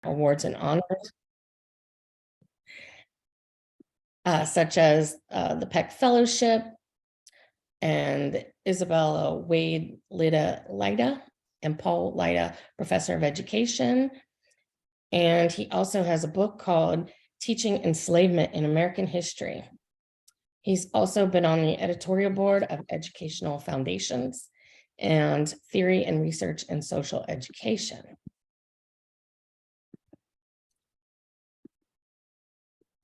awards and honors, such as the Peck Fellowship and Isabella Wade Lida and Paul Lida Professor of Education. And he also has a book called Teaching Enslavement in American History. He's also been on the editorial board of Educational Foundations and Theory and Research in Social Education.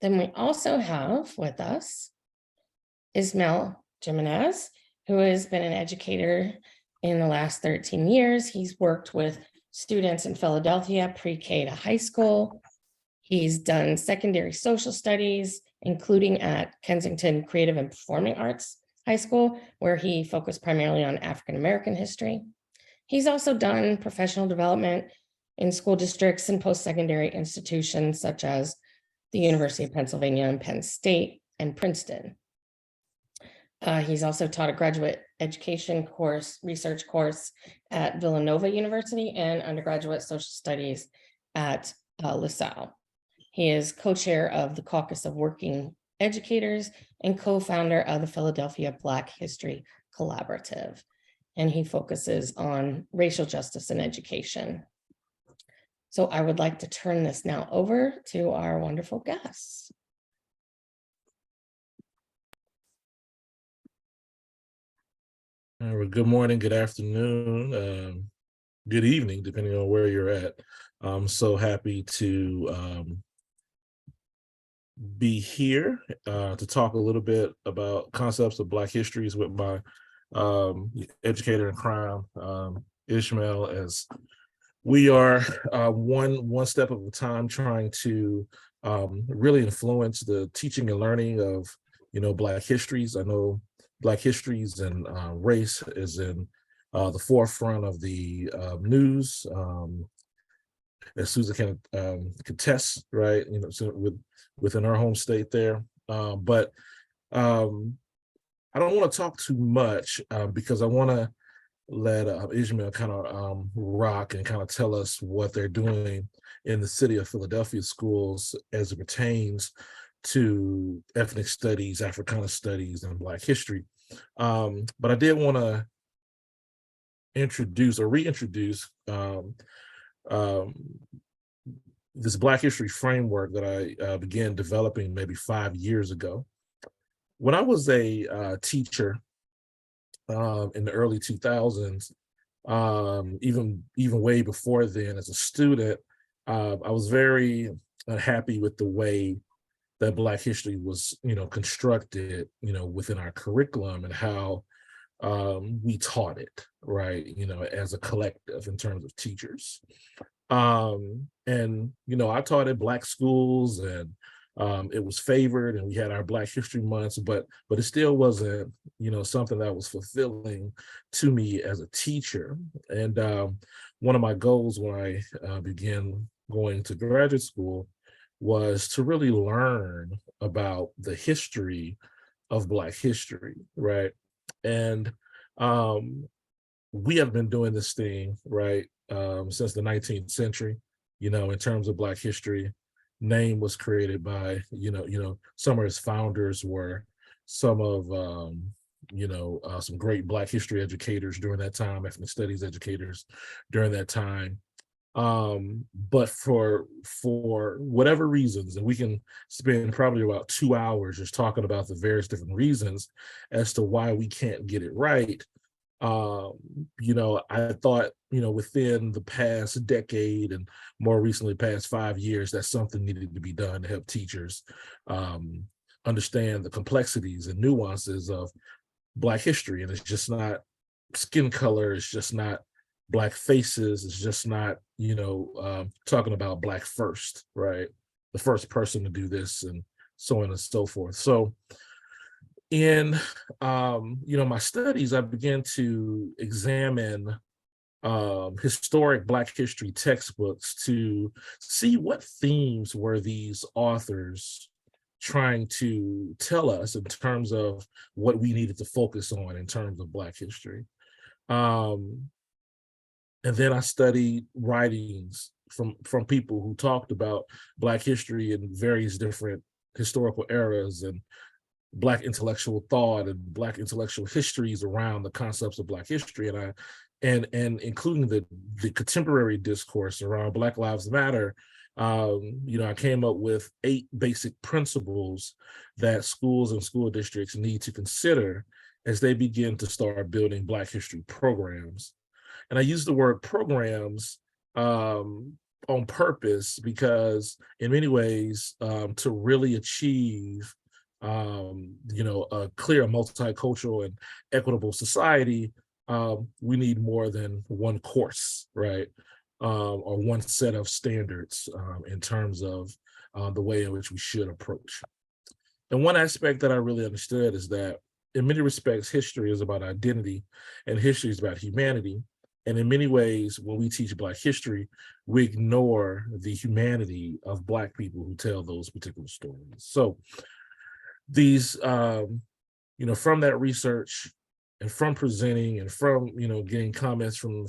Then we also have with us Ismael Jimenez, who has been an educator in the last 13 years. He's worked with students in Philadelphia, pre-K to high school. He's done secondary social studies, including at Kensington Creative and Performing Arts High School, where he focused primarily on African-American history. He's also done professional development in school districts and post-secondary institutions such as the University of Pennsylvania and Penn State and Princeton. He's also taught a graduate education course, research course at Villanova University and undergraduate social studies at LaSalle. He is co-chair of the Caucus of Working Educators and co-founder of the Philadelphia Black History Collaborative. And he focuses on racial justice in education. So I would like to turn this now over to our wonderful guests. Well, good morning, good afternoon, good evening, depending on where you're at. I'm so happy to be here to talk a little bit about concepts of Black histories with my educator in crime, Ishmael, as we are one step at a time trying to really influence the teaching and learning of, Black histories. I know Black histories and race is in the forefront of the news, as Susan can contest, right? So within our home state there. But I don't want to talk too much because I want to let Ishmael kind of rock and kind of tell us what they're doing in the city of Philadelphia schools as it pertains to ethnic studies, Africana studies, and Black history. But I did want to introduce or reintroduce this Black history framework that I began developing maybe 5 years ago. When I was a teacher in the early 2000s, even way before then as a student, I was very unhappy with the way that Black history was, constructed, within our curriculum and how we taught it, right, as a collective in terms of teachers. And, I taught at Black schools and it was favored and we had our Black History Months, but it still wasn't, something that was fulfilling to me as a teacher. And one of my goals when I began going to graduate school was to really learn about the history of Black history, right? And we have been doing this thing, right, since the 19th century, in terms of Black history. Name was created by, some of its founders were some of, some great Black history educators during that time, ethnic studies educators during that time. But for whatever reasons, and we can spend probably about 2 hours just talking about the various different reasons as to why we can't get it right. I thought, within the past decade and more recently past 5 years, that something needed to be done to help teachers understand the complexities and nuances of Black history. And it's just not skin color, it's just not Black faces, it's just not, talking about Black first, right? The first person to do this and so on and so forth. So in my studies, I began to examine historic Black history textbooks to see what themes were these authors trying to tell us in terms of what we needed to focus on in terms of Black history. And then I studied writings from people who talked about Black history in various different historical eras and Black intellectual thought and Black intellectual histories around the concepts of Black history, and including the contemporary discourse around Black Lives Matter. I came up with 8 basic principles that schools and school districts need to consider as they begin to start building Black history programs. And I use the word programs on purpose because in many ways, to really achieve a clear multicultural and equitable society, we need more than one course, right? Or one set of standards in terms of the way in which we should approach. And one aspect that I really understood is that in many respects, history is about identity and history is about humanity. And in many ways, when we teach Black history, we ignore the humanity of Black people who tell those particular stories. So these, from that research and from presenting and from, getting comments from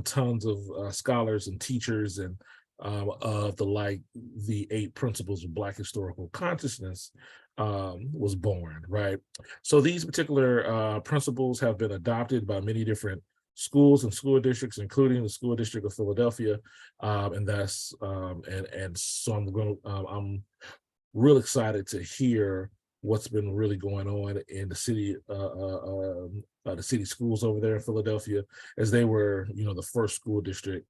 tons of scholars and teachers and of the 8 principles of Black historical consciousness was born, right? So these particular principles have been adopted by many different schools and school districts, including the School District of Philadelphia, and so I'm real excited to hear what's been really going on in the city schools over there in Philadelphia, as they were, the first school district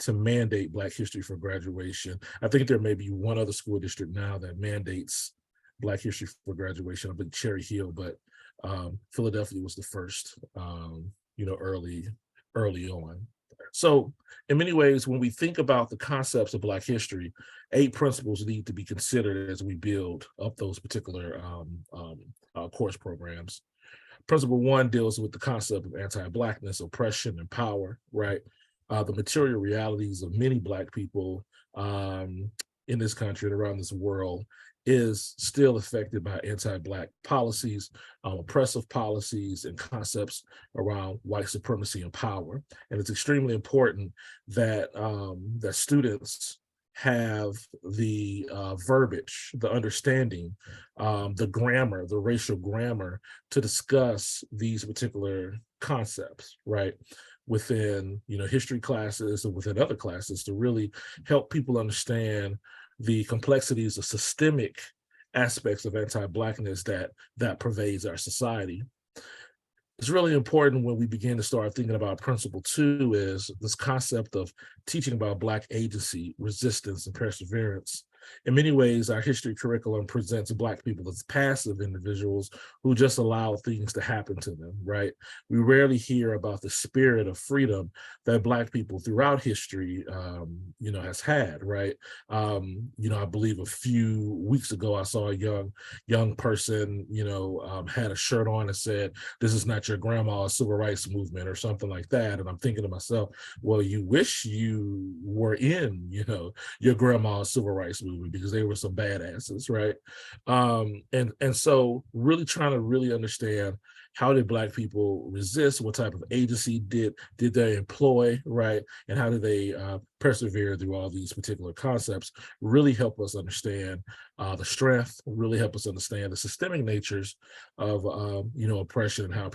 to mandate Black history for graduation. I think there may be one other school district now that mandates Black history for graduation. I believe Cherry Hill, but Philadelphia was the first, early on. So in many ways, when we think about the concepts of Black history, 8 principles need to be considered as we build up those particular course programs. Principle 1 deals with the concept of anti-Blackness, oppression, and power, right? The material realities of many Black people in this country and around this world is still affected by anti-Black policies, oppressive policies, and concepts around white supremacy and power. And it's extremely important that that students have the verbiage, the understanding, the grammar, the racial grammar to discuss these particular concepts, right? Within, history classes and within other classes to really help people understand the complexities of systemic aspects of anti-Blackness that pervades our society. It's really important when we begin to start thinking about principle 2 is this concept of teaching about Black agency, resistance, and perseverance. In many ways, our history curriculum presents Black people as passive individuals who just allow things to happen to them, right? We rarely hear about the spirit of freedom that Black people throughout history, has had, right? I believe a few weeks ago, I saw a young person, had a shirt on that said, "This is not your grandma's civil rights movement," or something like that. And I'm thinking to myself, well, you wish you were in, your grandma's civil rights movement, because they were some badasses, right? And so really trying to really understand, how did Black people resist? What type of agency did they employ, right? And how did they persevere through all these particular concepts? Really help us understand the strength, really help us understand the systemic natures of oppression and how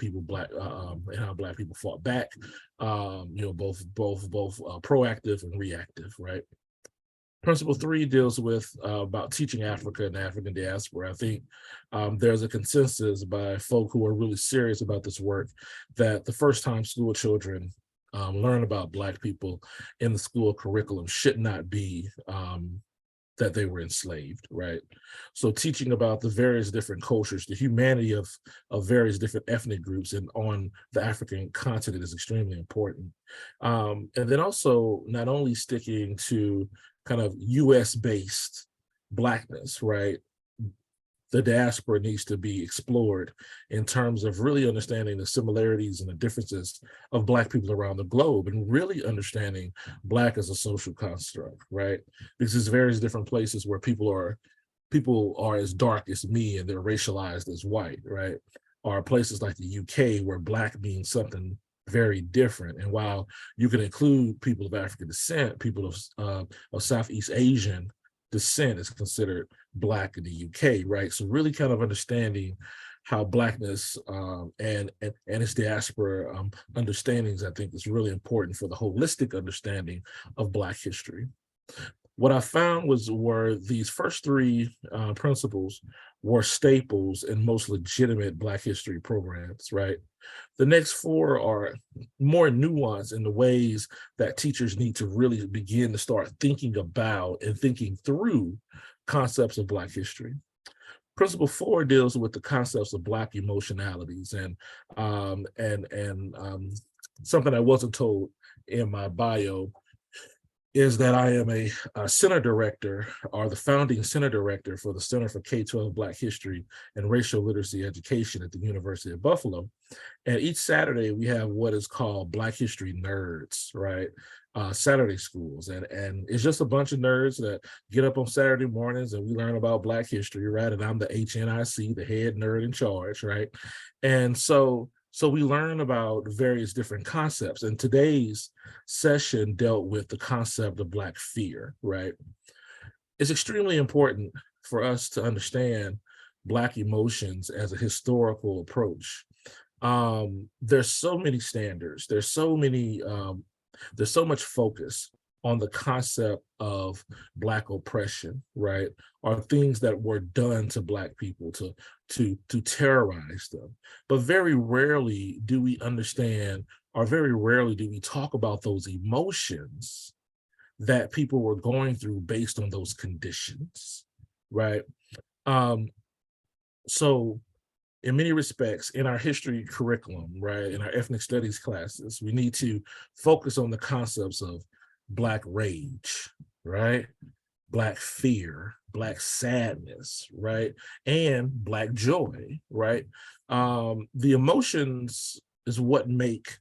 Black people fought back, both proactive and reactive, right? Principle 3 deals with about teaching Africa and the African diaspora. I think there's a consensus by folk who are really serious about this work that the first time school children learn about Black people in the school curriculum should not be that they were enslaved, right? So teaching about the various different cultures, the humanity of various different ethnic groups and on the African continent is extremely important. And then also not only sticking to kind of US-based Blackness, right? The diaspora needs to be explored in terms of really understanding the similarities and the differences of Black people around the globe and really understanding Black as a social construct, right? Because there's various different places where people are as dark as me and they're racialized as white, right? Or places like the UK where Black means something very different. And while you can include people of African descent, people of Southeast Asian descent is considered Black in the UK, right? So really kind of understanding how Blackness and its diaspora understandings, I think, is really important for the holistic understanding of Black history. What I found were these first three principles were staples in most legitimate Black history programs, right? The next four are more nuanced in the ways that teachers need to really begin to start thinking about and thinking through concepts of Black history. Principle 4 deals with the concepts of Black emotionalities, and something I wasn't told in my bio is that I am a center director, or the founding center director for the Center for K-12 Black History and Racial Literacy Education at the University of Buffalo. And each Saturday we have what is called Black History Nerds, right? Saturday schools. And it's just a bunch of nerds that get up on Saturday mornings and we learn about Black history, right? And I'm the HNIC, the head nerd in charge, right? And so we learn about various different concepts. And today's session dealt with the concept of Black fear, right? It's extremely important for us to understand Black emotions as a historical approach. There's so many standards, there's so much focus on the concept of Black oppression, right? Or things that were done to Black people to terrorize them. But very rarely do we understand, or very rarely do we talk about those emotions that people were going through based on those conditions, right? So in many respects, in our history curriculum, right, in our ethnic studies classes, we need to focus on the concepts of Black rage, right? Black fear, Black sadness, right? And Black joy, right? The emotions is what make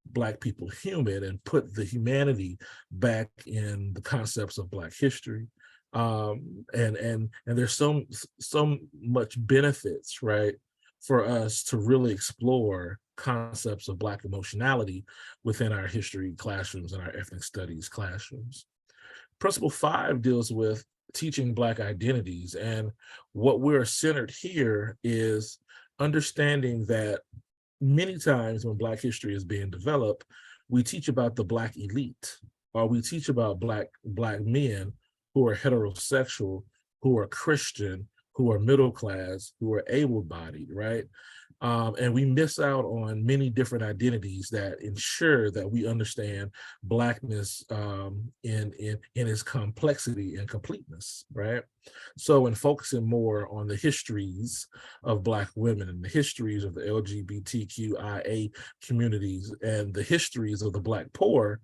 Black people human and put the humanity back in the concepts of Black history. And there's so much benefits, right, for us to really explore concepts of Black emotionality within our history classrooms and our ethnic studies classrooms. Principle 5 deals with teaching Black identities. And what we're centered here is understanding that many times when Black history is being developed, we teach about the Black elite, or we teach about Black men who are heterosexual, who are Christian, who are middle class, who are able-bodied, right? And we miss out on many different identities that ensure that we understand Blackness in its complexity and completeness, right? So in focusing more on the histories of Black women and the histories of the LGBTQIA communities and the histories of the Black poor,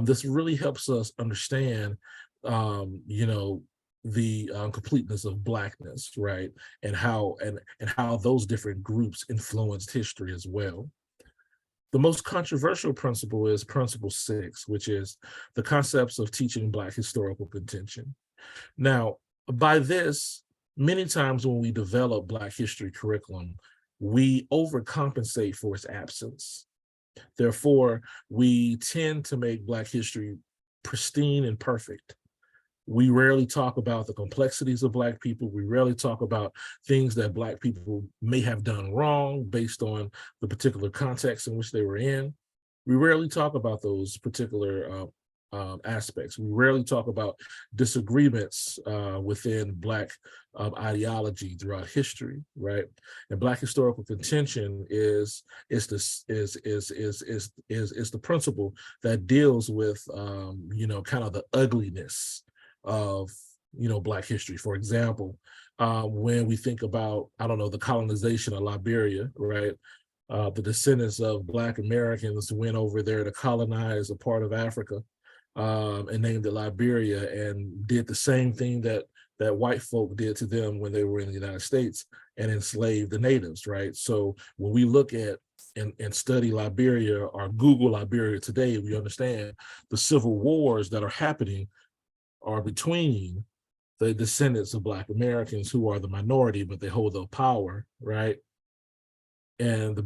this really helps us understand, the completeness of Blackness, right? And how those different groups influenced history as well. The most controversial principle is Principle 6, which is the concepts of teaching Black historical contention. Now, by this, many times when we develop Black history curriculum, we overcompensate for its absence. Therefore, we tend to make Black history pristine and perfect. We rarely talk about the complexities of Black people. We rarely talk about things that Black people may have done wrong based on the particular context in which they were in. We rarely talk about those particular aspects. We rarely talk about disagreements within Black ideology throughout history, right? And Black historical contention is the principle that deals with kind of the ugliness of Black history. For example, when we think about, the colonization of Liberia, right? The descendants of Black Americans went over there to colonize a part of Africa and named it Liberia, and did the same thing that white folk did to them when they were in the United States and enslaved the natives, right? So when we look at and study Liberia or Google Liberia today, we understand the civil wars that are happening are between the descendants of Black Americans who are the minority, but they hold the power, right? and the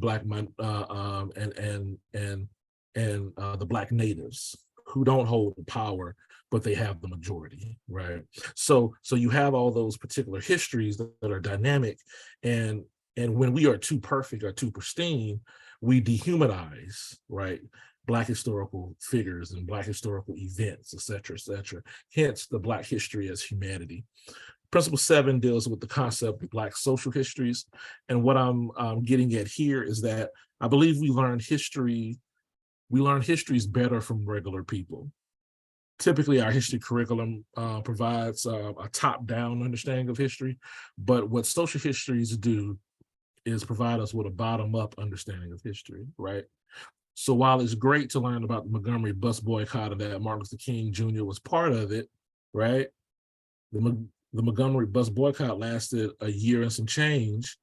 the Black natives who don't hold the power, but they have the majority, right? So you have all those particular histories that are dynamic, and when we are too perfect or too pristine, we dehumanize, right? Black historical figures and Black historical events, et cetera, et cetera. Hence the Black history as humanity. Principle 7 deals with the concept of Black social histories. And what I'm getting at here is that I believe we learn histories better from regular people. Typically, our history curriculum provides a top-down understanding of history, but what social histories do is provide us with a bottom-up understanding of history, right? So while it's great to learn about the Montgomery bus boycott and that Martin Luther King Jr. was part of it, right? The Montgomery bus boycott lasted a year and some change.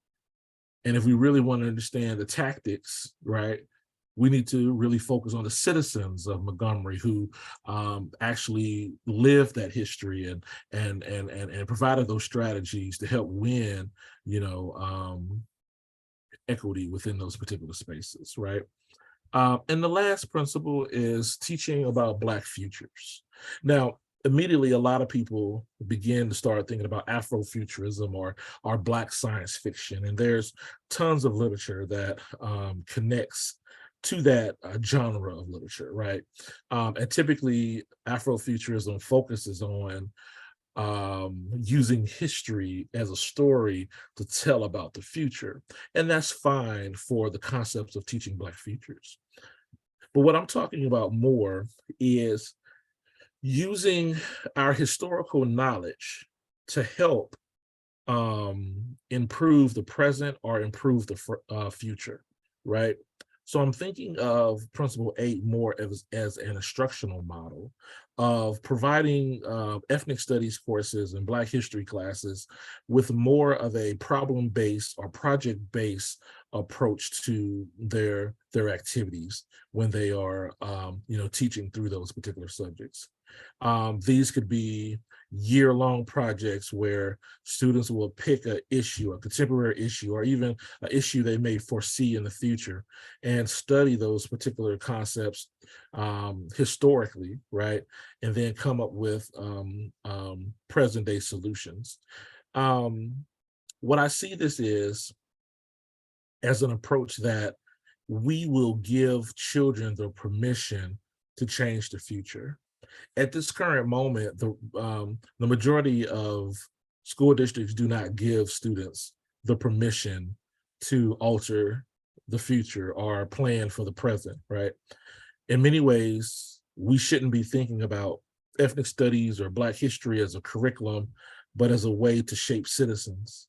And if we really want to understand the tactics, right, we need to really focus on the citizens of Montgomery who actually lived that history and provided those strategies to help win, equity within those particular spaces, right? And the last principle is teaching about Black futures. Now, immediately, a lot of people begin to start thinking about Afrofuturism or Black science fiction, and there's tons of literature that connects to that genre of literature, right? And typically, Afrofuturism focuses on using history as a story to tell about the future. And that's fine for the concepts of teaching Black futures. But what I'm talking about more is using our historical knowledge to help improve the present or improve the future, right? So I'm thinking of Principle 8 more as an instructional model of providing ethnic studies courses and Black history classes with more of a problem-based or project-based approach to their activities when they are teaching through those particular subjects. These could be year-long projects where students will pick an issue, a contemporary issue, or even an issue they may foresee in the future, and study those particular concepts historically, right? And then come up with present-day solutions. What I see this is as an approach that we will give children the permission to change the future. At this current moment, the majority of school districts do not give students the permission to alter the future or plan for the present, right? In many ways, we shouldn't be thinking about ethnic studies or Black history as a curriculum, but as a way to shape citizens.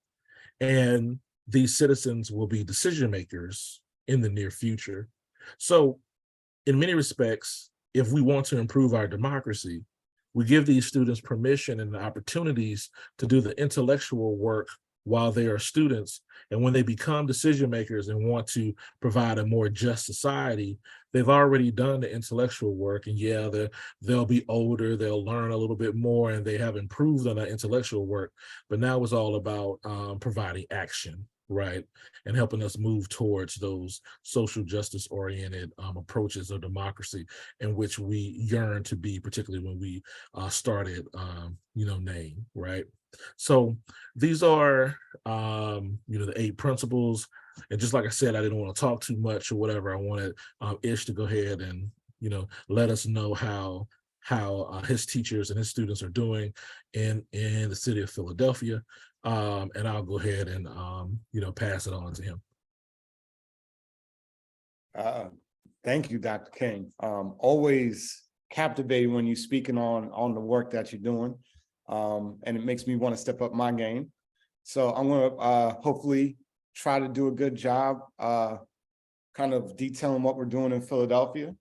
And these citizens will be decision makers in the near future. So in many respects, if we want to improve our democracy, we give these students permission and the opportunities to do the intellectual work while they are students. And when they become decision makers and want to provide a more just society, they've already done the intellectual work. And yeah, they'll be older, they'll learn a little bit more, and they have improved on that intellectual work. But now it's all about providing action, right? And helping us move towards those social justice oriented approaches of democracy in which we yearn to be, particularly when we started, NAME, right? So these are, the 8 principles. And just like I said, I didn't want to talk too much or whatever. I wanted Ish to go ahead and, let us know how his teachers and his students are doing in the city of Philadelphia. And I'll go ahead and, pass it on to him. Thank you, Dr. King. Always captivating when you're speaking on the work that you're doing. And it makes me want to step up my game. So I'm going to hopefully try to do a good job kind of detailing what we're doing in Philadelphia.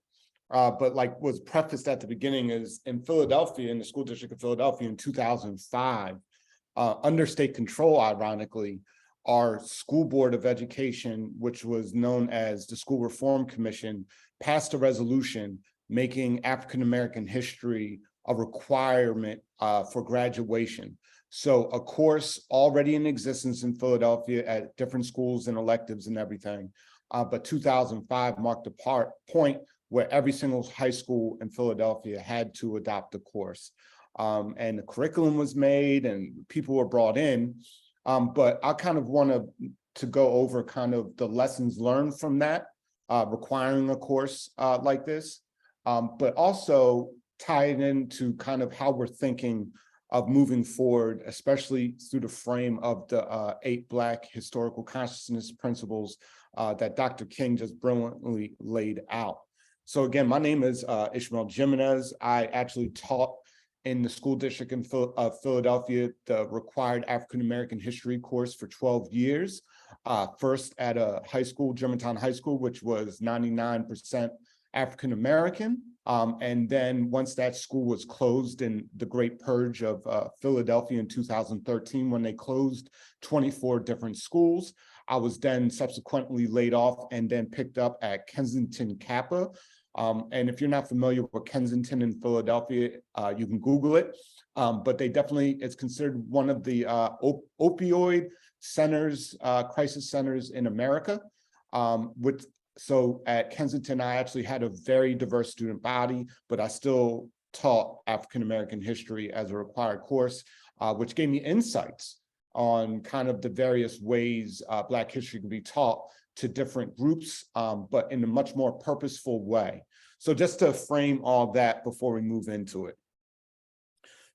But like was prefaced at the beginning is in Philadelphia, in the school district of Philadelphia in 2005, under state control, ironically, our school board of education, which was known as the School Reform Commission, passed a resolution making African-American history a requirement for graduation. So a course already in existence in Philadelphia at different schools and electives and everything. But 2005 marked the point where every single high school in Philadelphia had to adopt the course. And the curriculum was made and people were brought in. But I kind of want to go over kind of the lessons learned from that, requiring a course like this, but also tie it into kind of how we're thinking of moving forward, especially through the frame of the 8 Black historical consciousness principles that Dr. King just brilliantly laid out. So again, my name is Ishmael Jimenez. I actually taught in the school district in Philadelphia, the required African-American history course for 12 years. First at a high school, Germantown High School, which was 99% African-American. And then once that school was closed in the Great Purge of Philadelphia in 2013, when they closed 24 different schools, I was then subsequently laid off and then picked up at Kensington Kappa. And if you're not familiar with Kensington in Philadelphia, you can Google it. But they definitely, it's considered one of the opioid centers, crisis centers in America. So at Kensington, I actually had a very diverse student body, but I still taught African-American history as a required course, which gave me insights on kind of the various ways Black history can be taught to different groups, but in a much more purposeful way. So just to frame all that before we move into it.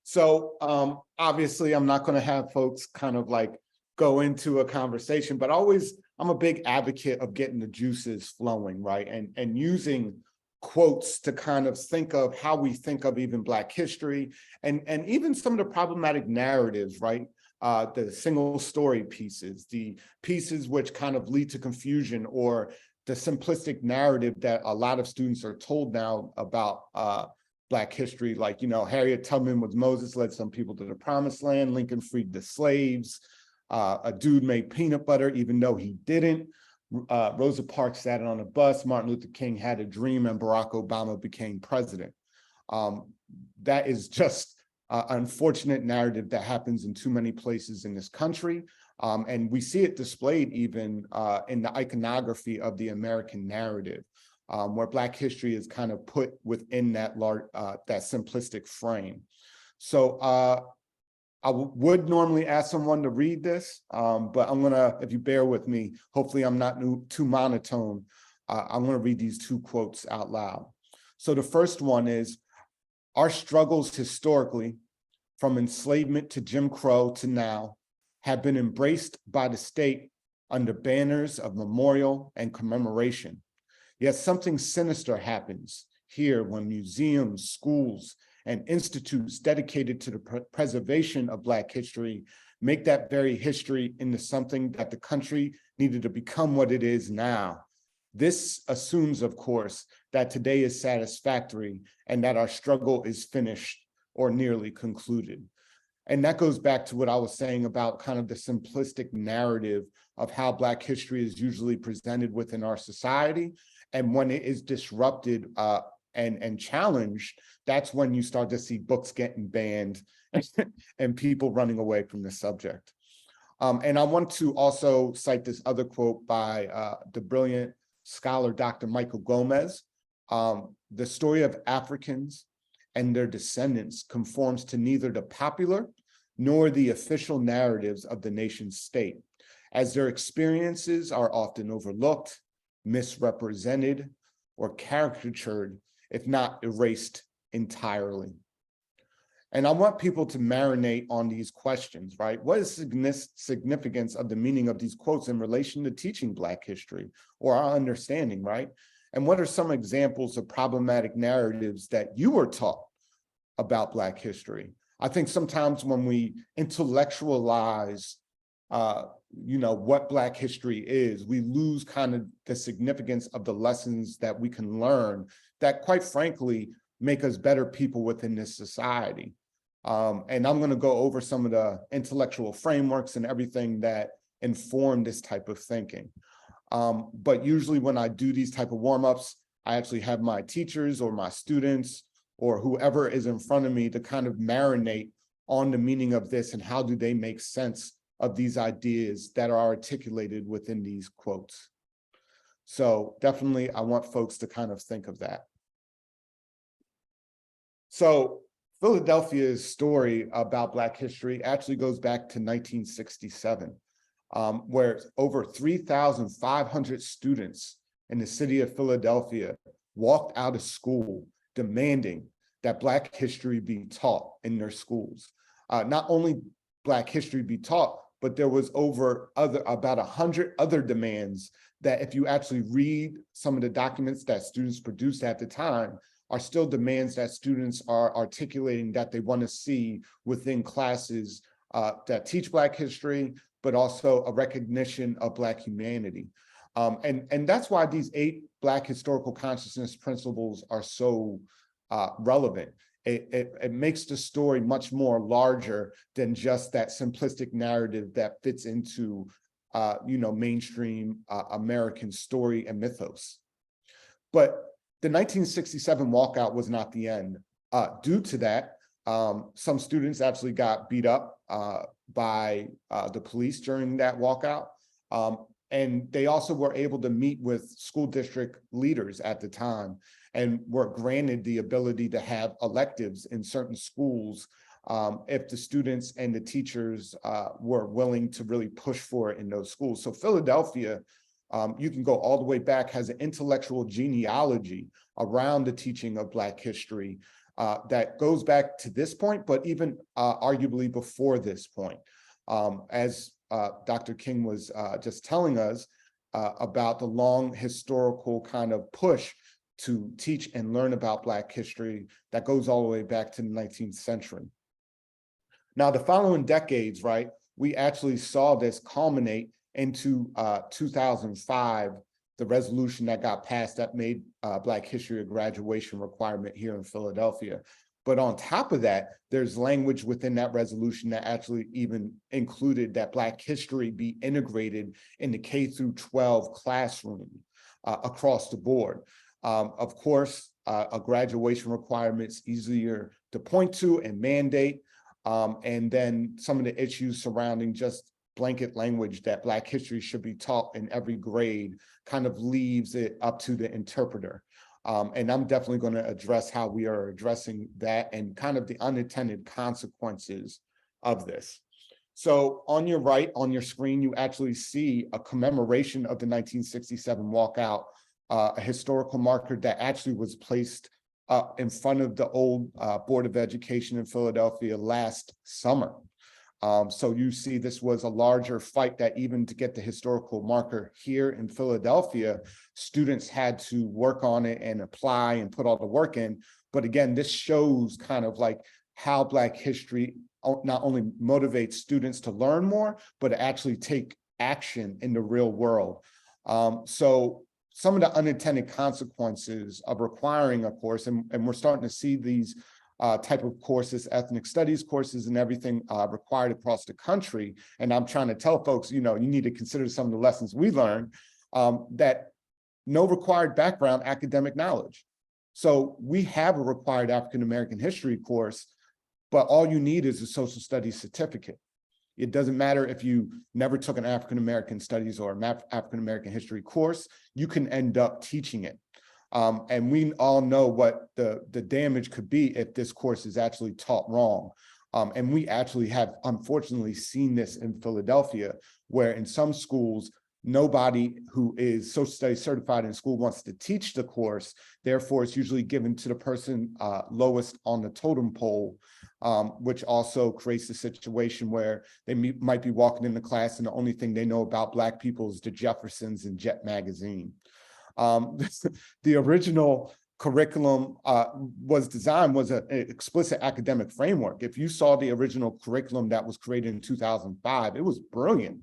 So obviously, I'm not going to have folks kind of like go into a conversation, but I'm a big advocate of getting the juices flowing, right? And using quotes to kind of think of how we think of even Black history and even some of the problematic narratives, right? The single story pieces, the pieces which kind of lead to confusion, or the simplistic narrative that a lot of students are told now about Black history, like, you know, Harriet Tubman was Moses, led some people to the promised land, Lincoln freed the slaves, a dude made peanut butter even though he didn't, Rosa Parks sat on a bus, Martin Luther King had a dream, and Barack Obama became president. That is just unfortunate narrative that happens in too many places in this country. And we see it displayed even in the iconography of the American narrative, where Black history is kind of put within that large, that simplistic frame. So I would normally ask someone to read this, but I'm gonna, if you bear with me, hopefully I'm not too monotone. I'm gonna read these 2 quotes out loud. So the first one is, our struggles historically, from enslavement to Jim Crow to now, have been embraced by the state under banners of memorial and commemoration. Yet something sinister happens here when museums, schools, and institutes dedicated to the preservation of Black history make that very history into something that the country needed to become what it is now. This assumes, of course, that today is satisfactory and that our struggle is finished or nearly concluded. And that goes back to what I was saying about kind of the simplistic narrative of how Black history is usually presented within our society. And when it is disrupted and challenged, that's when you start to see books getting banned and people running away from the subject. And I want to also cite this other quote by the brilliant scholar, Dr. Michael Gomez. The story of Africans and their descendants conforms to neither the popular nor the official narratives of the nation state, as their experiences are often overlooked, misrepresented, or caricatured, if not erased entirely. And I want people to marinate on these questions, right? What is the significance of the meaning of these quotes in relation to teaching Black history or our understanding, right? And what are some examples of problematic narratives that you were taught about Black history? I think sometimes when we intellectualize, what Black history is, we lose kind of the significance of the lessons that we can learn that, quite frankly, make us better people within this society. And I'm going to go over some of the intellectual frameworks and everything that inform this type of thinking. But usually when I do these type of warm-ups, I actually have my teachers or my students or whoever is in front of me to kind of marinate on the meaning of this and how do they make sense of these ideas that are articulated within these quotes. So definitely, I want folks to kind of think of that. So Philadelphia's story about Black history actually goes back to 1967, where over 3,500 students in the city of Philadelphia walked out of school demanding that Black history be taught in their schools. Not only Black history be taught, but there was about 100 other demands that, if you actually read some of the documents that students produced at the time, are still demands that students are articulating that they want to see within classes that teach Black history, but also a recognition of Black humanity. And that's why these 8 Black historical consciousness principles are so relevant. It makes the story much more larger than just that simplistic narrative that fits into mainstream American story and mythos. But the 1967 walkout was not the end. Due to that, some students actually got beat up by the police during that walkout. And they also were able to meet with school district leaders at the time and were granted the ability to have electives in certain schools if the students and the teachers were willing to really push for it in those schools. So Philadelphia, you can go all the way back, has an intellectual genealogy around the teaching of Black history that goes back to this point, but even arguably before this point. As Dr. King was just telling us about the long historical kind of push to teach and learn about Black history that goes all the way back to the 19th century. Now, the following decades, right, we actually saw this culminate into 2005, the resolution that got passed that made Black history a graduation requirement here in Philadelphia. But on top of that, there's language within that resolution that actually even included that Black history be integrated in the K through 12 classroom across the board. Of course, a graduation requirement is easier to point to and mandate. And then some of the issues surrounding just blanket language that Black history should be taught in every grade kind of leaves it up to the interpreter. And I'm definitely going to address how we are addressing that and kind of the unintended consequences of this. So on your right, on your screen, you actually see a commemoration of the 1967 walkout, a historical marker that actually was placed in front of the old Board of Education in Philadelphia last summer. So you see this was a larger fight that even to get the historical marker here in Philadelphia, students had to work on it and apply and put all the work in. But again, this shows kind of like how Black history not only motivates students to learn more, but to actually take action in the real world. So some of the unintended consequences of requiring a course, and we're starting to see these type of courses, ethnic studies courses and everything required across the country. And I'm trying to tell folks, you need to consider some of the lessons we learned, that no required background academic knowledge. So we have a required African-American history course, but all you need is a social studies certificate. It doesn't matter if you never took an African-American studies or African-American history course, you can end up teaching it. And we all know what the damage could be if this course is actually taught wrong. And we actually have, unfortunately, seen this in Philadelphia, where in some schools, nobody who is social studies certified in school wants to teach the course. Therefore, it's usually given to the person lowest on the totem pole, which also creates a situation where they might be walking into class and the only thing they know about Black people is the Jeffersons and Jet magazine. The original curriculum was an explicit academic framework. If you saw the original curriculum that was created in 2005, it was brilliant,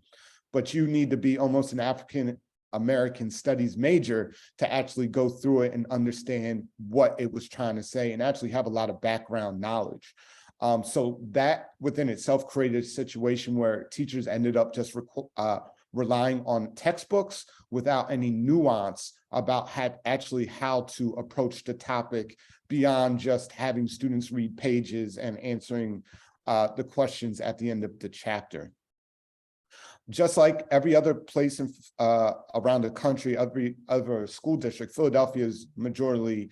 but you need to be almost an African-American studies major to actually go through it and understand what it was trying to say and actually have a lot of background knowledge. So that within itself created a situation where teachers ended up just relying on textbooks without any nuance about how to approach the topic beyond just having students read pages and answering the questions at the end of the chapter. Just like every other place around the country, every other school district, Philadelphia is majority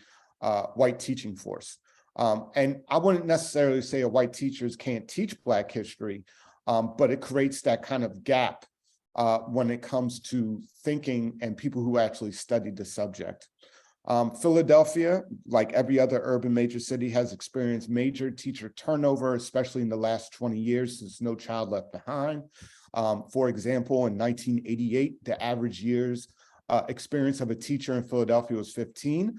white teaching force. And I wouldn't necessarily say white teachers can't teach Black history, but it creates that kind of gap when it comes to thinking and people who actually studied the subject. Philadelphia, like every other urban major city, has experienced major teacher turnover, especially in the last 20 years since No Child Left Behind. For example, in 1988, the average year's experience of a teacher in Philadelphia was 15.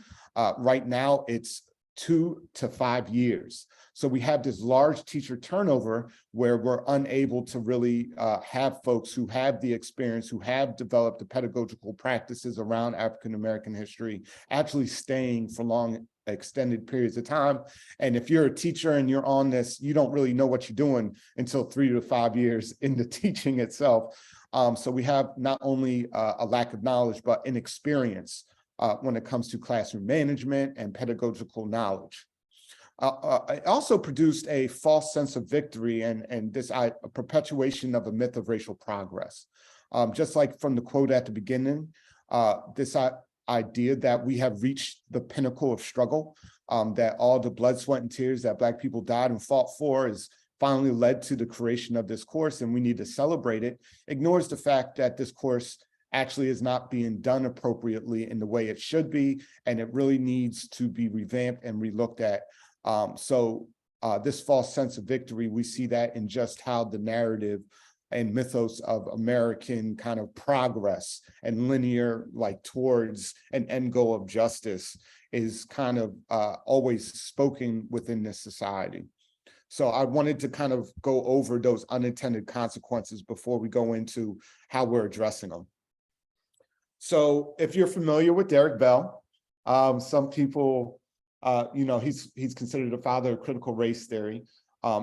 Right now, it's 2 to 5 years. So we have this large teacher turnover where we're unable to really have folks who have the experience, who have developed the pedagogical practices around African-American history, actually staying for long extended periods of time. And if you're a teacher and you're on this, you don't really know what you're doing until 3 to 5 years into teaching itself. So we have not only a lack of knowledge, but inexperience when it comes to classroom management and pedagogical knowledge. It also produced a false sense of victory and this a perpetuation of a myth of racial progress. Just like from the quote at the beginning, this idea that we have reached the pinnacle of struggle, that all the blood, sweat, and tears that Black people died and fought for is finally led to the creation of this course, and we need to celebrate it, ignores the fact that this course actually is not being done appropriately in the way it should be, and it really needs to be revamped and relooked at. This false sense of victory, we see that in just how the narrative and mythos of American kind of progress and linear, like towards an end goal of justice, is kind of always spoken within this society. So I wanted to kind of go over those unintended consequences before we go into how we're addressing them. So if you're familiar with Derek Bell, some people, he's considered the father of critical race theory,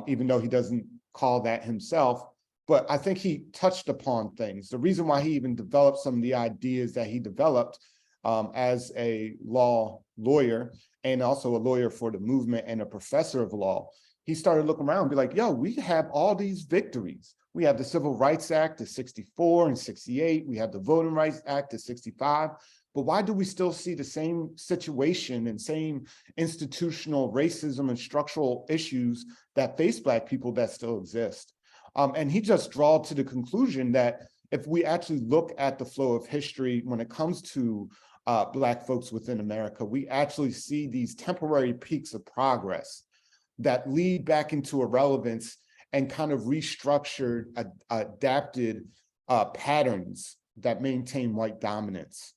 even though he doesn't call that himself. But I think he touched upon things. The reason why he even developed some of the ideas that he developed as a lawyer and also a lawyer for the movement and a professor of law, he started looking around and be like, yo, we have all these victories. We have the Civil Rights Act of 64 and 68. We have the Voting Rights Act of 65. But why do we still see the same situation and same institutional racism and structural issues that face Black people that still exist? And he just draw to the conclusion that if we actually look at the flow of history when it comes to Black folks within America, we actually see these temporary peaks of progress that lead back into irrelevance and kind of restructured, adapted patterns that maintain white dominance.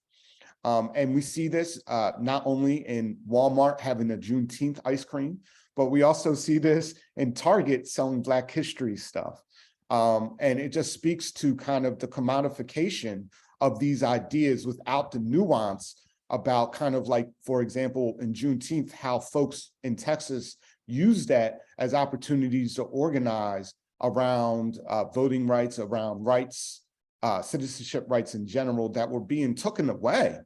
And we see this not only in Walmart having a Juneteenth ice cream, but we also see this in Target selling Black history stuff. And it just speaks to kind of the commodification of these ideas without the nuance about kind of like, for example, in Juneteenth, how folks in Texas use that as opportunities to organize around voting rights, around rights, citizenship rights in general that were being taken away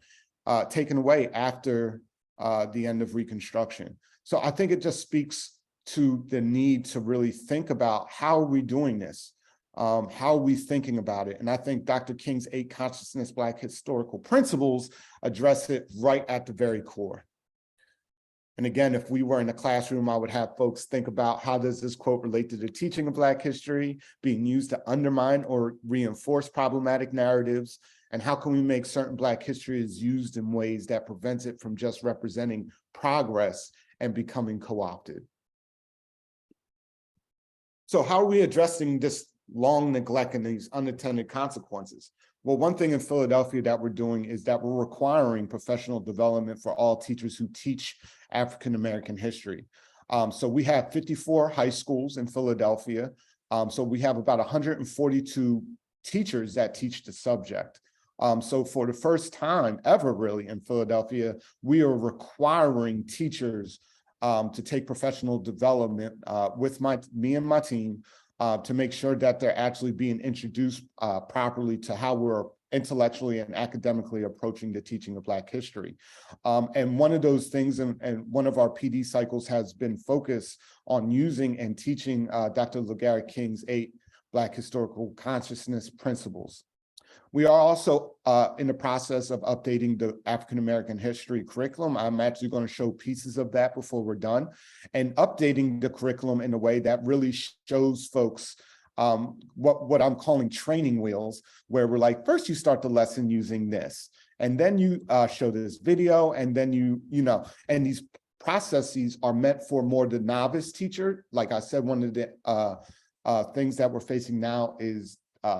after the end of Reconstruction. So I think it just speaks to the need to really think about how are we doing this? How are we thinking about it? And I think Dr. King's 8 Consciousness Black Historical Principles address it right at the very core. And again, if we were in a classroom, I would have folks think about how does this quote relate to the teaching of Black history being used to undermine or reinforce problematic narratives, and how can we make certain Black history is used in ways that prevents it from just representing progress and becoming co-opted. So how are we addressing this long neglect and these unintended consequences? Well, one thing in Philadelphia that we're doing is that we're requiring professional development for all teachers who teach African-American history. So we have 54 high schools in Philadelphia. So we have about 142 teachers that teach the subject. So for the first time ever really in Philadelphia, we are requiring teachers to take professional development with me and my team to make sure that they're actually being introduced properly to how we're intellectually and academically approaching the teaching of Black history. And one of those things, and one of our PD cycles has been focused on using and teaching Dr. LaGarrett King's 8 Black historical consciousness principles. We are also in the process of updating the African American history curriculum. I'm actually going to show pieces of that before we're done, and updating the curriculum in a way that really shows folks what I'm calling training wheels, where we're like, first you start the lesson using this, and then you show this video, and then you know, and these processes are meant for more the novice teacher. Like I said, one of the things that we're facing now is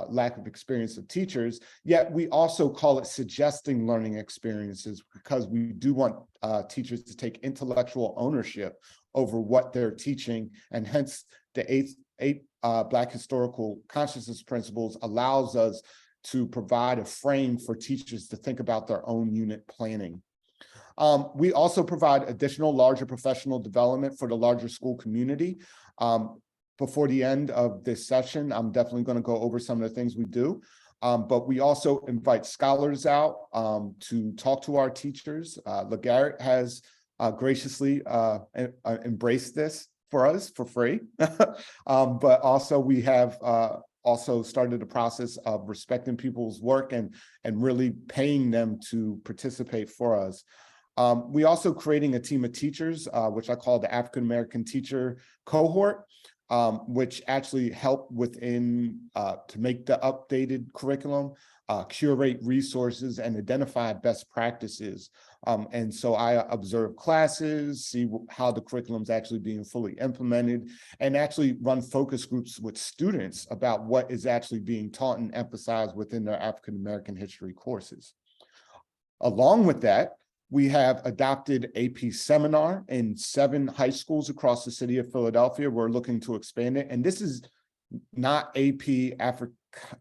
lack of experience of teachers, yet we also call it suggesting learning experiences, because we do want teachers to take intellectual ownership over what they're teaching, and hence the eight Black historical consciousness principles allows us to provide a frame for teachers to think about their own unit planning. We also provide additional larger professional development for the larger school community. Before the end of this session, I'm definitely going to go over some of the things we do, but we also invite scholars out to talk to our teachers. LaGarrett has graciously embraced this for us for free, but also we have also started the process of respecting people's work and really paying them to participate for us. We also creating a team of teachers, which I call the African American Teacher Cohort, which actually help within to make the updated curriculum, curate resources, and identify best practices. And so I observe classes, see how the curriculum is actually being fully implemented, and actually run focus groups with students about what is actually being taught and emphasized within their African American history courses. Along with that, we have adopted AP Seminar in 7 high schools across the city of Philadelphia. We're looking to expand it. And this is not AP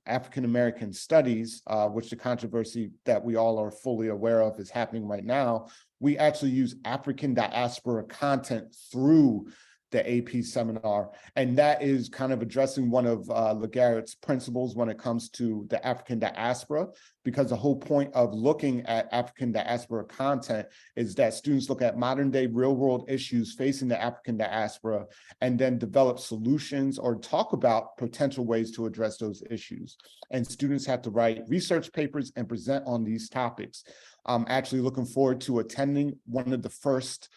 African American Studies, which the controversy that we all are fully aware of is happening right now. We actually use African diaspora content through the AP Seminar, and that is kind of addressing one of LaGarrett's principles when it comes to the African diaspora, because the whole point of looking at African diaspora content is that students look at modern day real world issues facing the African diaspora and then develop solutions or talk about potential ways to address those issues. And students have to write research papers and present on these topics. I'm actually looking forward to attending one of the first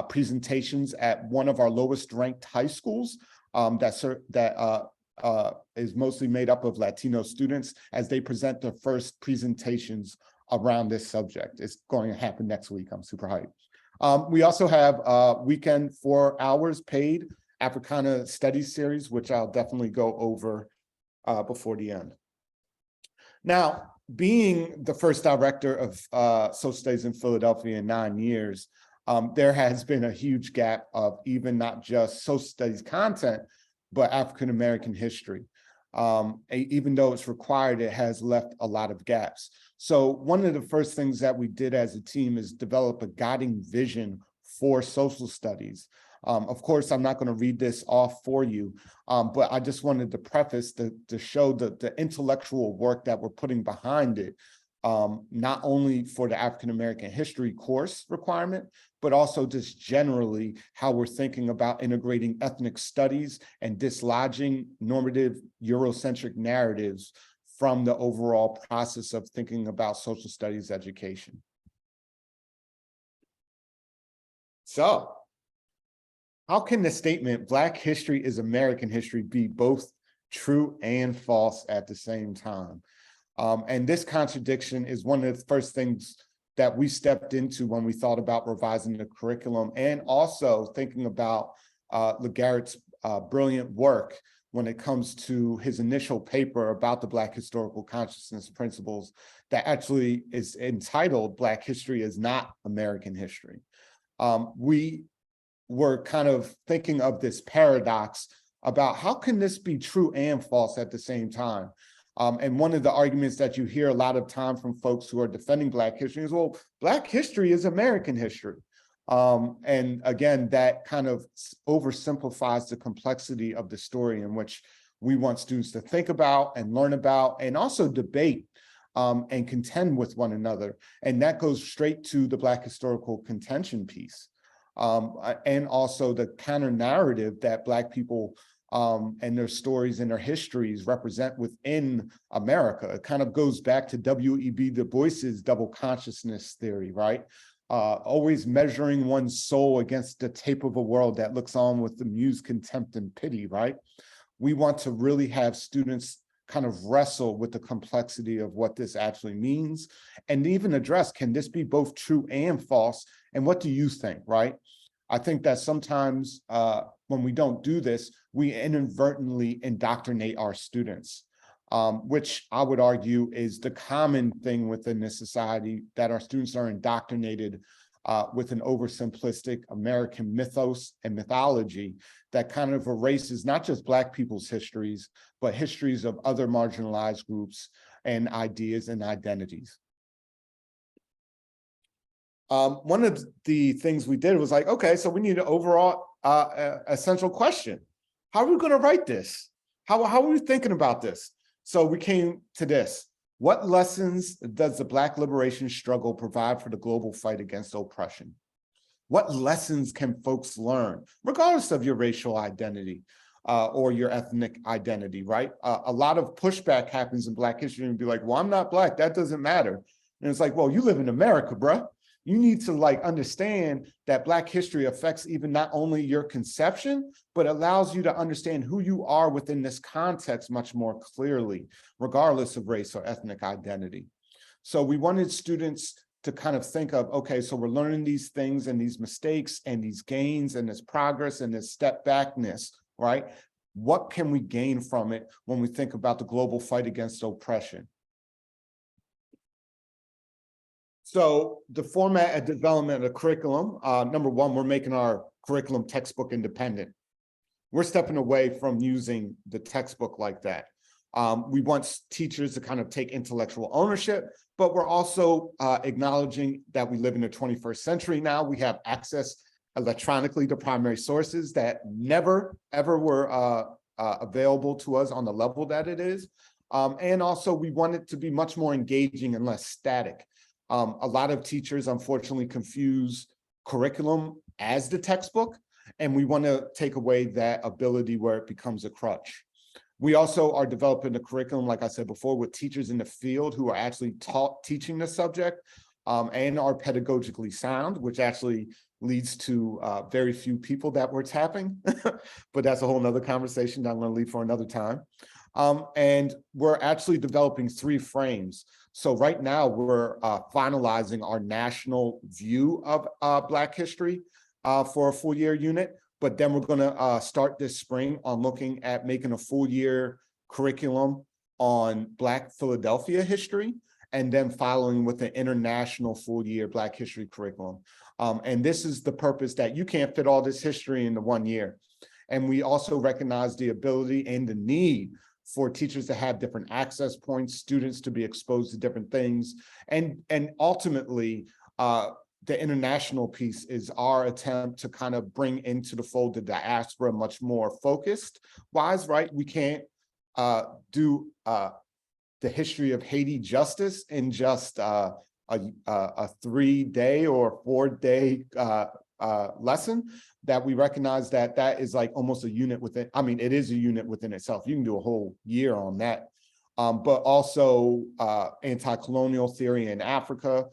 presentations at one of our lowest ranked high schools that is mostly made up of Latino students, as they present their first presentations around this subject. It's going to happen next week. I'm super hyped. We also have weekend 4 hours paid Africana Studies series, which I'll definitely go over before the end. Now, being the first director of social studies in Philadelphia in 9 years, there has been a huge gap of even not just social studies content, but African American history. Even though it's required, it has left a lot of gaps. So one of the first things that we did as a team is develop a guiding vision for social studies. Of course, I'm not going to read this off for you, but I just wanted to preface to show the intellectual work that we're putting behind it, not only for the African American history course requirement, but also just generally how we're thinking about integrating ethnic studies and dislodging normative Eurocentric narratives from the overall process of thinking about social studies education. So, how can the statement Black history is American history be both true and false at the same time? And this contradiction is one of the first things that we stepped into when we thought about revising the curriculum, and also thinking about LaGarrett's brilliant work when it comes to his initial paper about the Black historical consciousness principles that actually is entitled Black History is Not American History. We were kind of thinking of this paradox about how can this be true and false at the same time? And one of the arguments that you hear a lot of time from folks who are defending Black history is, well, Black history is American history. And again, that kind of oversimplifies the complexity of the story in which we want students to think about and learn about and also debate and contend with one another. And that goes straight to the Black historical contention piece. And also the counter narrative that Black people and their stories and their histories represent within America. It kind of goes back to W.E.B. Du Bois's double consciousness theory, right? Always measuring one's soul against the tape of a world that looks on with amused contempt and pity, right? We want to really have students kind of wrestle with the complexity of what this actually means and even address, can this be both true and false? And what do you think, right? I think that sometimes when we don't do this, we inadvertently indoctrinate our students, which I would argue is the common thing within this society, that our students are indoctrinated with an oversimplistic American mythos and mythology that kind of erases not just Black people's histories, but histories of other marginalized groups and ideas and identities. One of the things we did was like, okay, so we need an overall essential question. How are we going to write this? How are we thinking about this? So we came to this. What lessons does the Black liberation struggle provide for the global fight against oppression? What lessons can folks learn, regardless of your racial identity or your ethnic identity, right? A lot of pushback happens in Black history and be like, well, I'm not Black, that doesn't matter. And it's like, well, you live in America, bruh. You need to like understand that Black history affects even not only your conception, but allows you to understand who you are within this context much more clearly, regardless of race or ethnic identity. So we wanted students to kind of think of, okay, so we're learning these things and these mistakes and these gains and this progress and this step backness, right? What can we gain from it when we think about the global fight against oppression? So the format and development of the curriculum, number one, we're making our curriculum textbook independent. We're stepping away from using the textbook like that. We want teachers to kind of take intellectual ownership, but we're also acknowledging that we live in the 21st century now. We have access electronically to primary sources that never, ever were available to us on the level that it is. And also we want it to be much more engaging and less static. A lot of teachers, unfortunately, confuse curriculum as the textbook, and we want to take away that ability where it becomes a crutch. We also are developing the curriculum, like I said before, with teachers in the field who are actually teaching the subject and are pedagogically sound, which actually leads to very few people that we're tapping, but that's a whole nother conversation that I'm going to leave for another time. And we're actually developing 3 frames. So right now we're finalizing our national view of Black history for a full year unit, but then we're going to start this spring on looking at making a full year curriculum on Black Philadelphia history, and then following with an international full year Black history curriculum. And this is the purpose that you can't fit all this history into 1 year. And we also recognize the ability and the need for teachers to have different access points, students to be exposed to different things. And ultimately, the international piece is our attempt to kind of bring into the fold the diaspora much more focused wise, right? We can't do the history of Haiti justice in just a 3-day or 4-day lesson, that we recognize that that is like almost a unit within, I mean, it is a unit within itself. You can do a whole year on that. But also anti-colonial theory in Africa,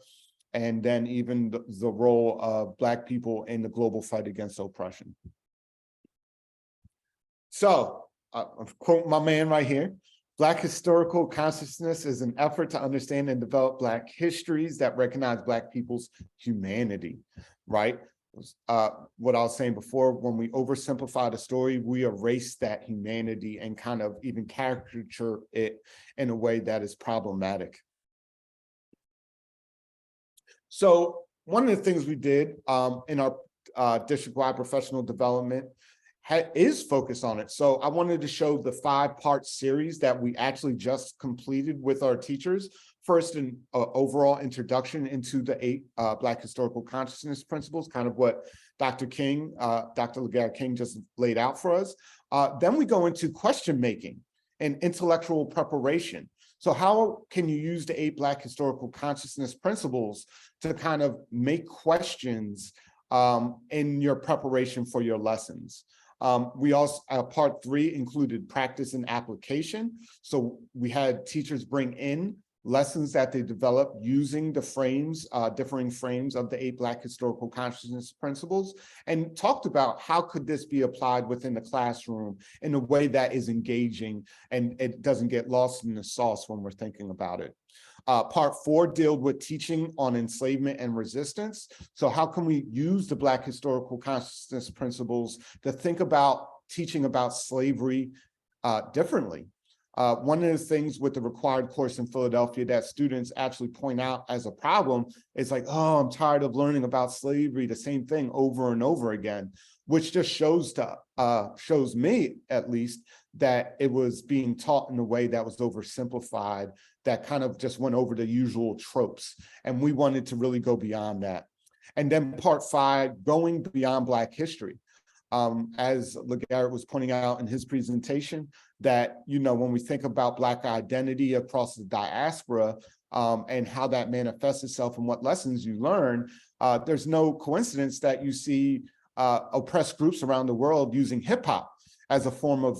and then even the role of Black people in the global fight against oppression. So, I'll quote my man right here. Black historical consciousness is an effort to understand and develop Black histories that recognize Black people's humanity, right? What I was saying before, when we oversimplify the story, we erase that humanity and kind of even caricature it in a way that is problematic. So one of the things we did in our district-wide professional development is focused on it. So I wanted to show the 5-part series that we actually just completed with our teachers. First, an overall introduction into the 8 Black historical consciousness principles, kind of what Dr. King, Dr. LaGarrett King just laid out for us. Then we go into question making and intellectual preparation. So how can you use the 8 Black historical consciousness principles to kind of make questions in your preparation for your lessons? We also, part 3 included practice and application. So we had teachers bring in lessons that they developed using the frames, differing frames of the 8 Black historical consciousness principles, and talked about how could this be applied within the classroom in a way that is engaging and it doesn't get lost in the sauce when we're thinking about it. Part 4 dealt with teaching on enslavement and resistance. So how can we use the Black historical consciousness principles to think about teaching about slavery differently? One of the things with the required course in Philadelphia that students actually point out as a problem is like, oh, I'm tired of learning about slavery, the same thing over and over again, which just shows me, at least, that it was being taught in a way that was oversimplified, that kind of just went over the usual tropes. And we wanted to really go beyond that. And then part 5, going beyond Black history. As LaGarrett was pointing out in his presentation, that, you know, when we think about Black identity across the diaspora and how that manifests itself and what lessons you learn, there's no coincidence that you see oppressed groups around the world using hip hop as a form of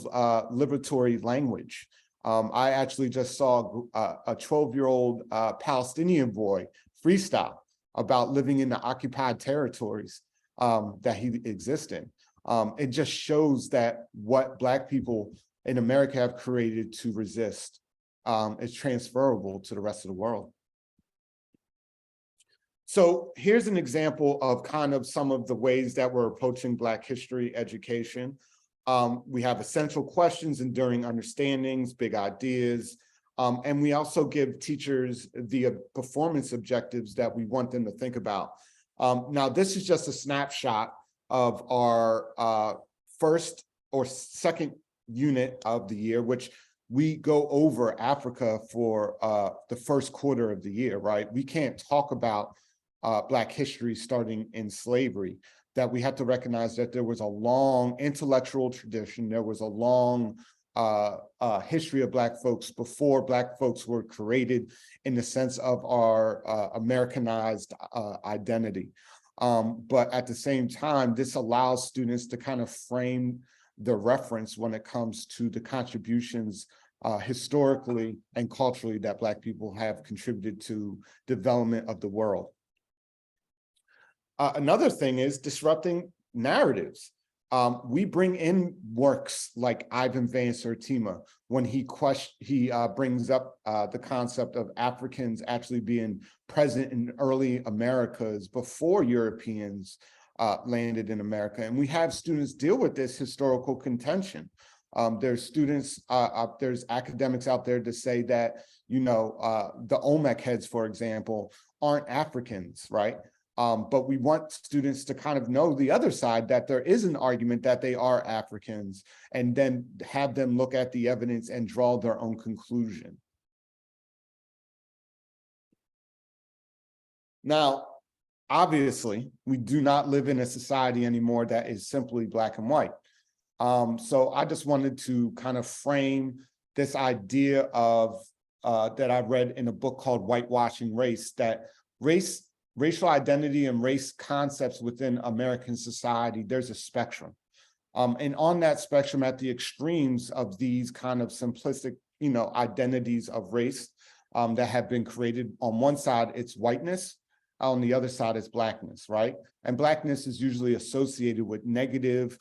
liberatory language. I actually just saw a 12-year-old Palestinian boy freestyle about living in the occupied territories that he exists in. It just shows that what Black people in America have created to resist is transferable to the rest of the world. So here's an example of kind of some of the ways that we're approaching Black history education. We have essential questions, enduring understandings, big ideas, and we also give teachers the performance objectives that we want them to think about. Now, this is just a snapshot of our first or second unit of the year, which we go over Africa for the first quarter of the year, right? We can't talk about Black history starting in slavery, that we have to recognize that there was a long intellectual tradition, there was a long history of Black folks before Black folks were created in the sense of our Americanized identity. But at the same time, this allows students to kind of frame the reference when it comes to the contributions historically and culturally that Black people have contributed to development of the world. Another thing is disrupting narratives. We bring in works like Ivan Van Sertima when he brings up the concept of Africans actually being present in early Americas before Europeans landed in America. And we have students deal with this historical contention. There's students, there's academics out there to say that, you know, the Olmec heads, for example, aren't Africans, right? But we want students to kind of know the other side, that there is an argument that they are Africans, and then have them look at the evidence and draw their own conclusion. Now, obviously, we do not live in a society anymore that is simply Black and white. So I just wanted to kind of frame this idea of that I read in a book called Whitewashing Race, that racial identity and race concepts within American society, there's a spectrum. And on that spectrum, at the extremes of these kind of simplistic, you know, identities of race that have been created, on one side, it's whiteness, on the other side, it's Blackness, right? And Blackness is usually associated with negative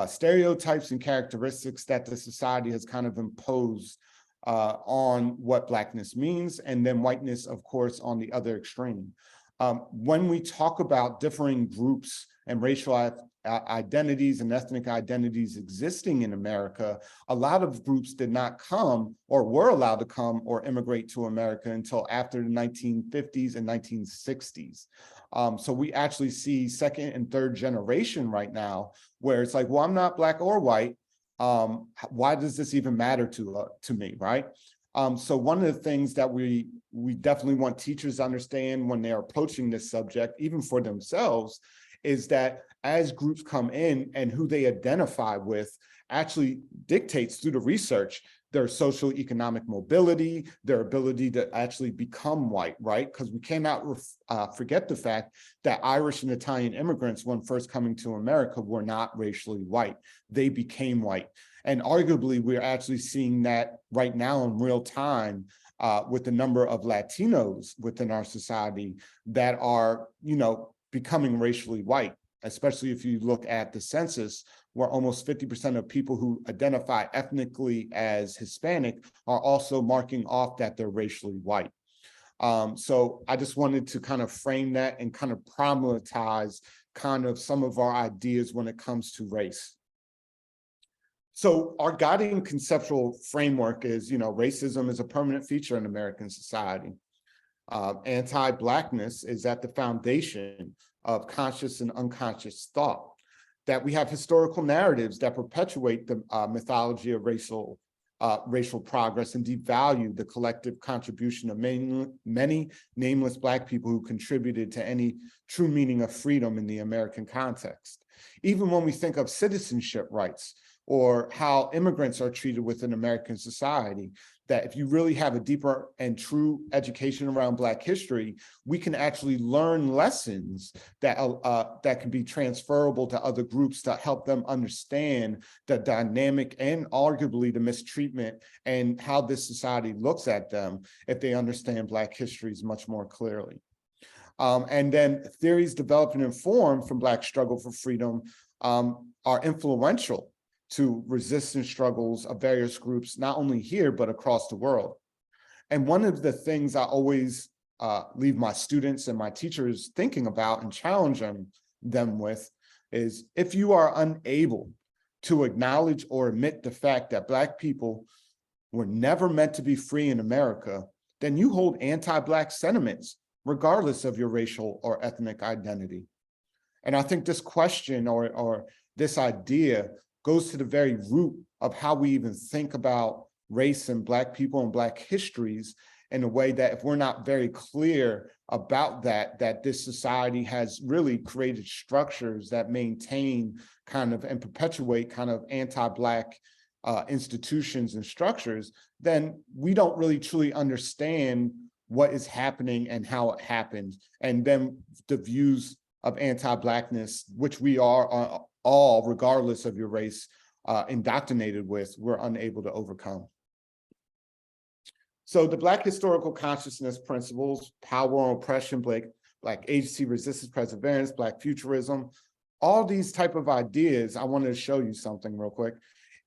stereotypes and characteristics that the society has kind of imposed on what Blackness means, and then whiteness, of course, on the other extreme. When we talk about differing groups and racial identities and ethnic identities existing in America, a lot of groups did not come or were allowed to come or immigrate to America until after the 1950s and 1960s. So we actually see second and third generation right now, where it's like, well, I'm not Black or white. Why does this even matter to me, right? So one of the things that we definitely want teachers to understand when they're approaching this subject, even for themselves, is that as groups come in and who they identify with actually dictates through the research their social economic mobility, their ability to actually become white, right? Because we cannot forget the fact that Irish and Italian immigrants, when first coming to America, were not racially white. They became white. And arguably, we're actually seeing that right now in real time with the number of Latinos within our society that are, becoming racially white, especially if you look at the census, where almost 50% of people who identify ethnically as Hispanic are also marking off that they're racially white. So I just wanted to kind of frame that and kind of problematize kind of some of our ideas when it comes to race. So our guiding conceptual framework is, racism is a permanent feature in American society. Anti-Blackness is at the foundation of conscious and unconscious thought, that we have historical narratives that perpetuate the mythology of racial progress and devalue the collective contribution of many nameless Black people who contributed to any true meaning of freedom in the American context. Even when we think of citizenship rights or how immigrants are treated within American society, that if you really have a deeper and true education around Black history, we can actually learn lessons that can be transferable to other groups to help them understand the dynamic and arguably the mistreatment and how this society looks at them if they understand Black histories much more clearly. And then theories developed and informed from Black struggle for freedom are influential to resistance struggles of various groups, not only here, but across the world. And one of the things I always leave my students and my teachers thinking about and challenging them with is, if you are unable to acknowledge or admit the fact that Black people were never meant to be free in America, then you hold anti-Black sentiments, regardless of your racial or ethnic identity. And I think this question or this idea goes to the very root of how we even think about race and Black people and Black histories, in a way that if we're not very clear about that this society has really created structures that maintain kind of and perpetuate kind of anti-Black institutions and structures, then we don't really truly understand what is happening and how it happened. And then the views of anti-Blackness, which we are all, regardless of your race, indoctrinated with, we're unable to overcome. So the Black historical consciousness principles, power and oppression, Black agency, resistance, perseverance, Black futurism, all these type of ideas, I wanted to show you something real quick,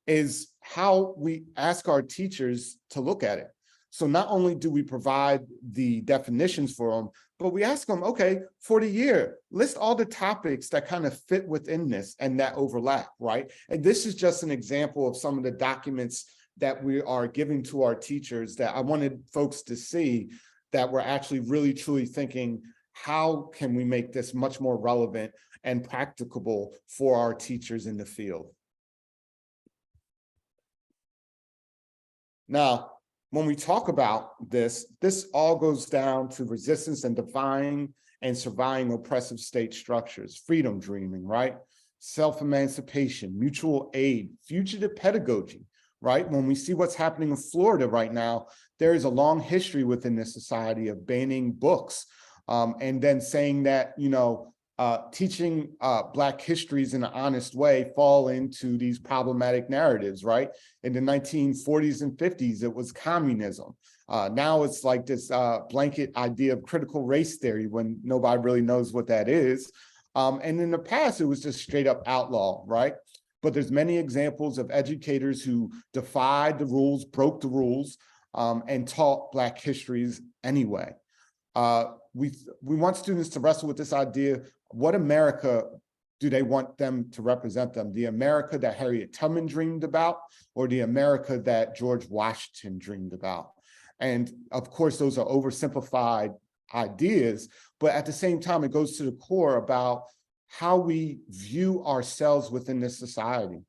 is how we ask our teachers to look at it. So not only do we provide the definitions for them, but we ask them, okay, for the year, list all the topics that kind of fit within this and that overlap, right? And this is just an example of some of the documents that we are giving to our teachers that I wanted folks to see, that we're actually really truly thinking, how can we make this much more relevant and practicable for our teachers in the field? Now, when we talk about this all goes down to resistance and defying and surviving oppressive state structures, freedom dreaming, right? Self-emancipation, mutual aid, fugitive pedagogy, right? When we see what's happening in Florida right now, there is a long history within this society of banning books, and then saying that, teaching Black histories in an honest way fall into these problematic narratives, right? In the 1940s and 50s, it was communism. Now it's like this blanket idea of critical race theory when nobody really knows what that is. And in the past, it was just straight up outlaw, right? But there's many examples of educators who defied the rules, broke the rules, and taught Black histories anyway. We want students to wrestle with this idea: what America do they want them to represent them? The America that Harriet Tubman dreamed about, or the America that George Washington dreamed about? And of course, those are oversimplified ideas, but at the same time, it goes to the core about how we view ourselves within this society.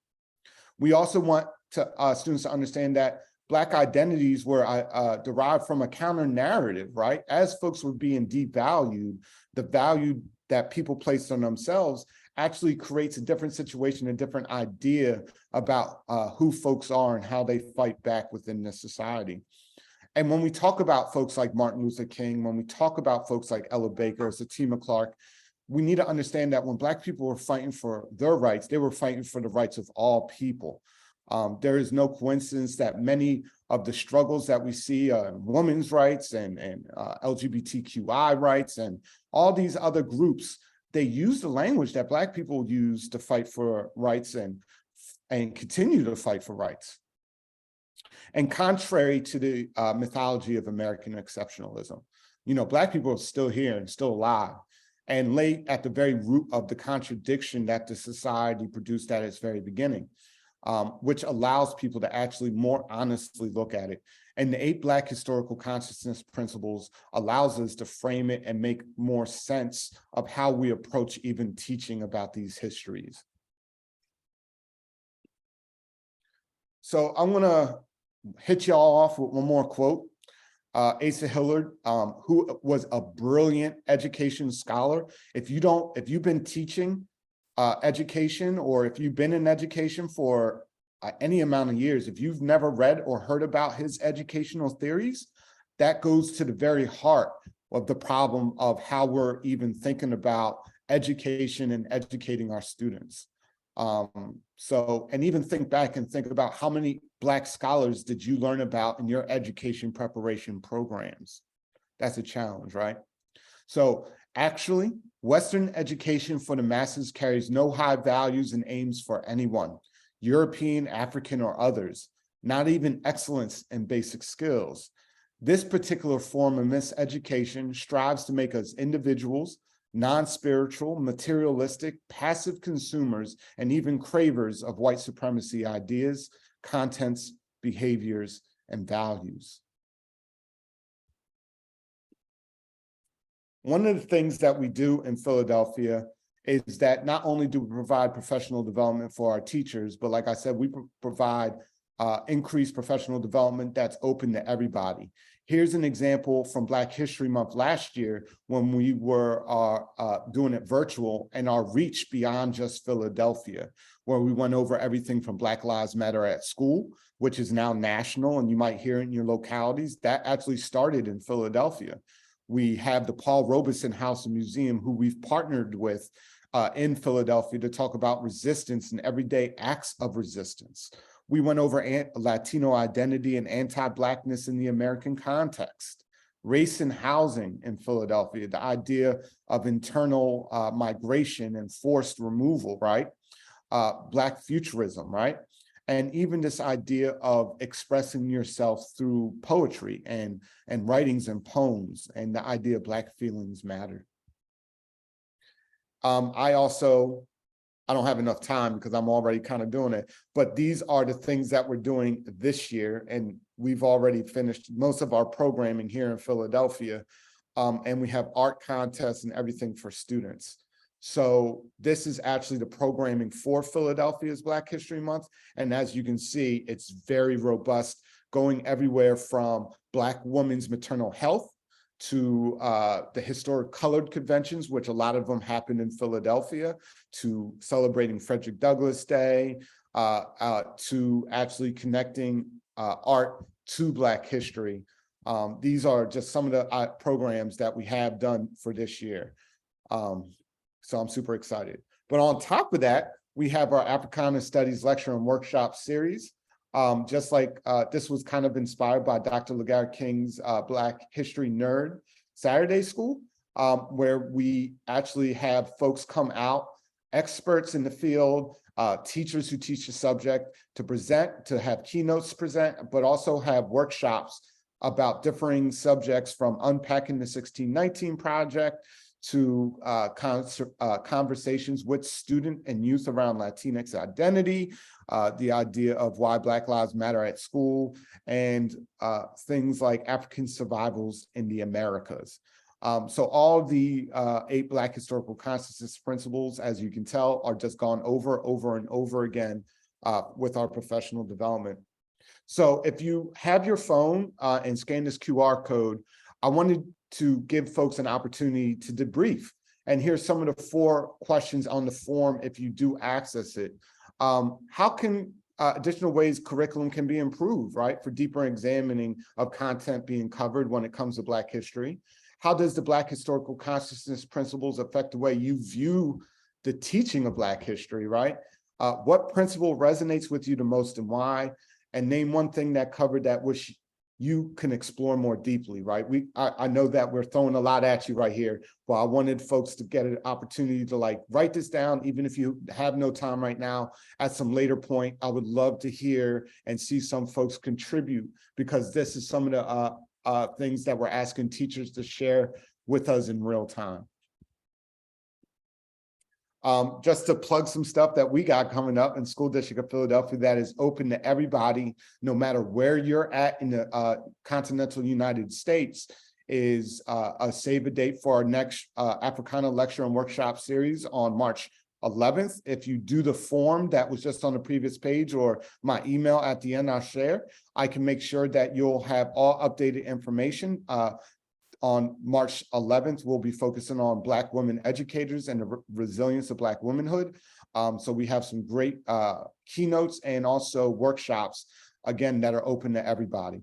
We also want students to understand that Black identities were derived from a counter narrative, right? As folks were being devalued, the value that people placed on themselves actually creates a different situation, a different idea about who folks are and how they fight back within this society. And when we talk about folks like Martin Luther King, when we talk about folks like Ella Baker, Satima Clark, we need to understand that when Black people were fighting for their rights, they were fighting for the rights of all people. There is no coincidence that many of the struggles that we see women's rights and LGBTQI rights and all these other groups, they use the language that Black people use to fight for rights and continue to fight for rights. And contrary to the mythology of American exceptionalism, Black people are still here and still alive and lay at the very root of the contradiction that the society produced at its very beginning, which allows people to actually more honestly look at it. And the 8 Black historical consciousness principles allows us to frame it and make more sense of how we approach even teaching about these histories. So I'm gonna hit y'all off with one more quote. Asa Hilliard, who was a brilliant education scholar. If you've been teaching education, or if you've been in education for any amount of years, if you've never read or heard about his educational theories, that goes to the very heart of the problem of how we're even thinking about education and educating our students. And even think back and think about how many Black scholars did you learn about in your education preparation programs? That's a challenge, right? So actually, Western education for the masses carries no high values and aims for anyone, European, African, or others, not even excellence in basic skills. This particular form of miseducation strives to make us individuals, non-spiritual, materialistic, passive consumers, and even cravers of white supremacy ideas, contents, behaviors, and values. One of the things that we do in Philadelphia is that not only do we provide professional development for our teachers, but like I said, we provide increased professional development that's open to everybody. Here's an example from Black History Month last year when we were doing it virtual, and our reach beyond just Philadelphia, where we went over everything from Black Lives Matter at School, which is now national, and you might hear it in your localities. That actually started in Philadelphia. We have the Paul Robeson House and Museum, who we've partnered with in Philadelphia to talk about resistance and everyday acts of resistance. We went over Latino identity and anti-Blackness in the American context, race and housing in Philadelphia, the idea of internal migration and forced removal, right? Black futurism, right? And even this idea of expressing yourself through poetry and writings and poems, and the idea of Black feelings matter. I don't have enough time because I'm already kind of doing it, but these are the things that we're doing this year, and we've already finished most of our programming here in Philadelphia, and we have art contests and everything for students. So this is actually the programming for Philadelphia's Black History Month, and as you can see, it's very robust, going everywhere from Black women's maternal health to the historic colored conventions, which a lot of them happen in Philadelphia, to celebrating Frederick Douglass Day, to actually connecting art to Black history. These are just some of the programs that we have done for this year. So I'm super excited. But on top of that, we have our Africana Studies Lecture and Workshop series. Just like this was kind of inspired by Dr. LaGarrett King's Black History Nerd Saturday School, where we actually have folks come out, experts in the field, teachers who teach the subject, to present, to have keynotes present, but also have workshops about differing subjects, from unpacking the 1619 Project to conversations with student and youth around Latinx identity, the idea of why Black Lives Matter at School, and things like African survivals in the Americas. So all the 8 Black historical consciousness principles, as you can tell, are just gone over and over again with our professional development. So if you have your phone and scan this QR code, I wanted to give folks an opportunity to debrief And here's some of the 4 questions on the form if you do access it. How can additional ways curriculum can be improved, right, for deeper examining of content being covered when it comes to Black history? How does the Black historical consciousness principles affect the way you view the teaching of Black history, right? What principle resonates with you the most and why? And name one thing that covered that which you can explore more deeply, right? I know that we're throwing a lot at you right here, but I wanted folks to get an opportunity to like write this down, even if you have no time right now. At some later point, I would love to hear and see some folks contribute, because this is some of the things that we're asking teachers to share with us in real time. Just to plug some stuff that we got coming up in School District of Philadelphia that is open to everybody, no matter where you're at in the continental United States, is a save a date for our next Africana lecture and workshop series on March 11th. If you do the form that was just on the previous page, or my email at the end I'll share, I can make sure that you'll have all updated information. On March 11th, we'll be focusing on Black women educators and the resilience of Black womanhood. So we have some great keynotes and also workshops, again, that are open to everybody.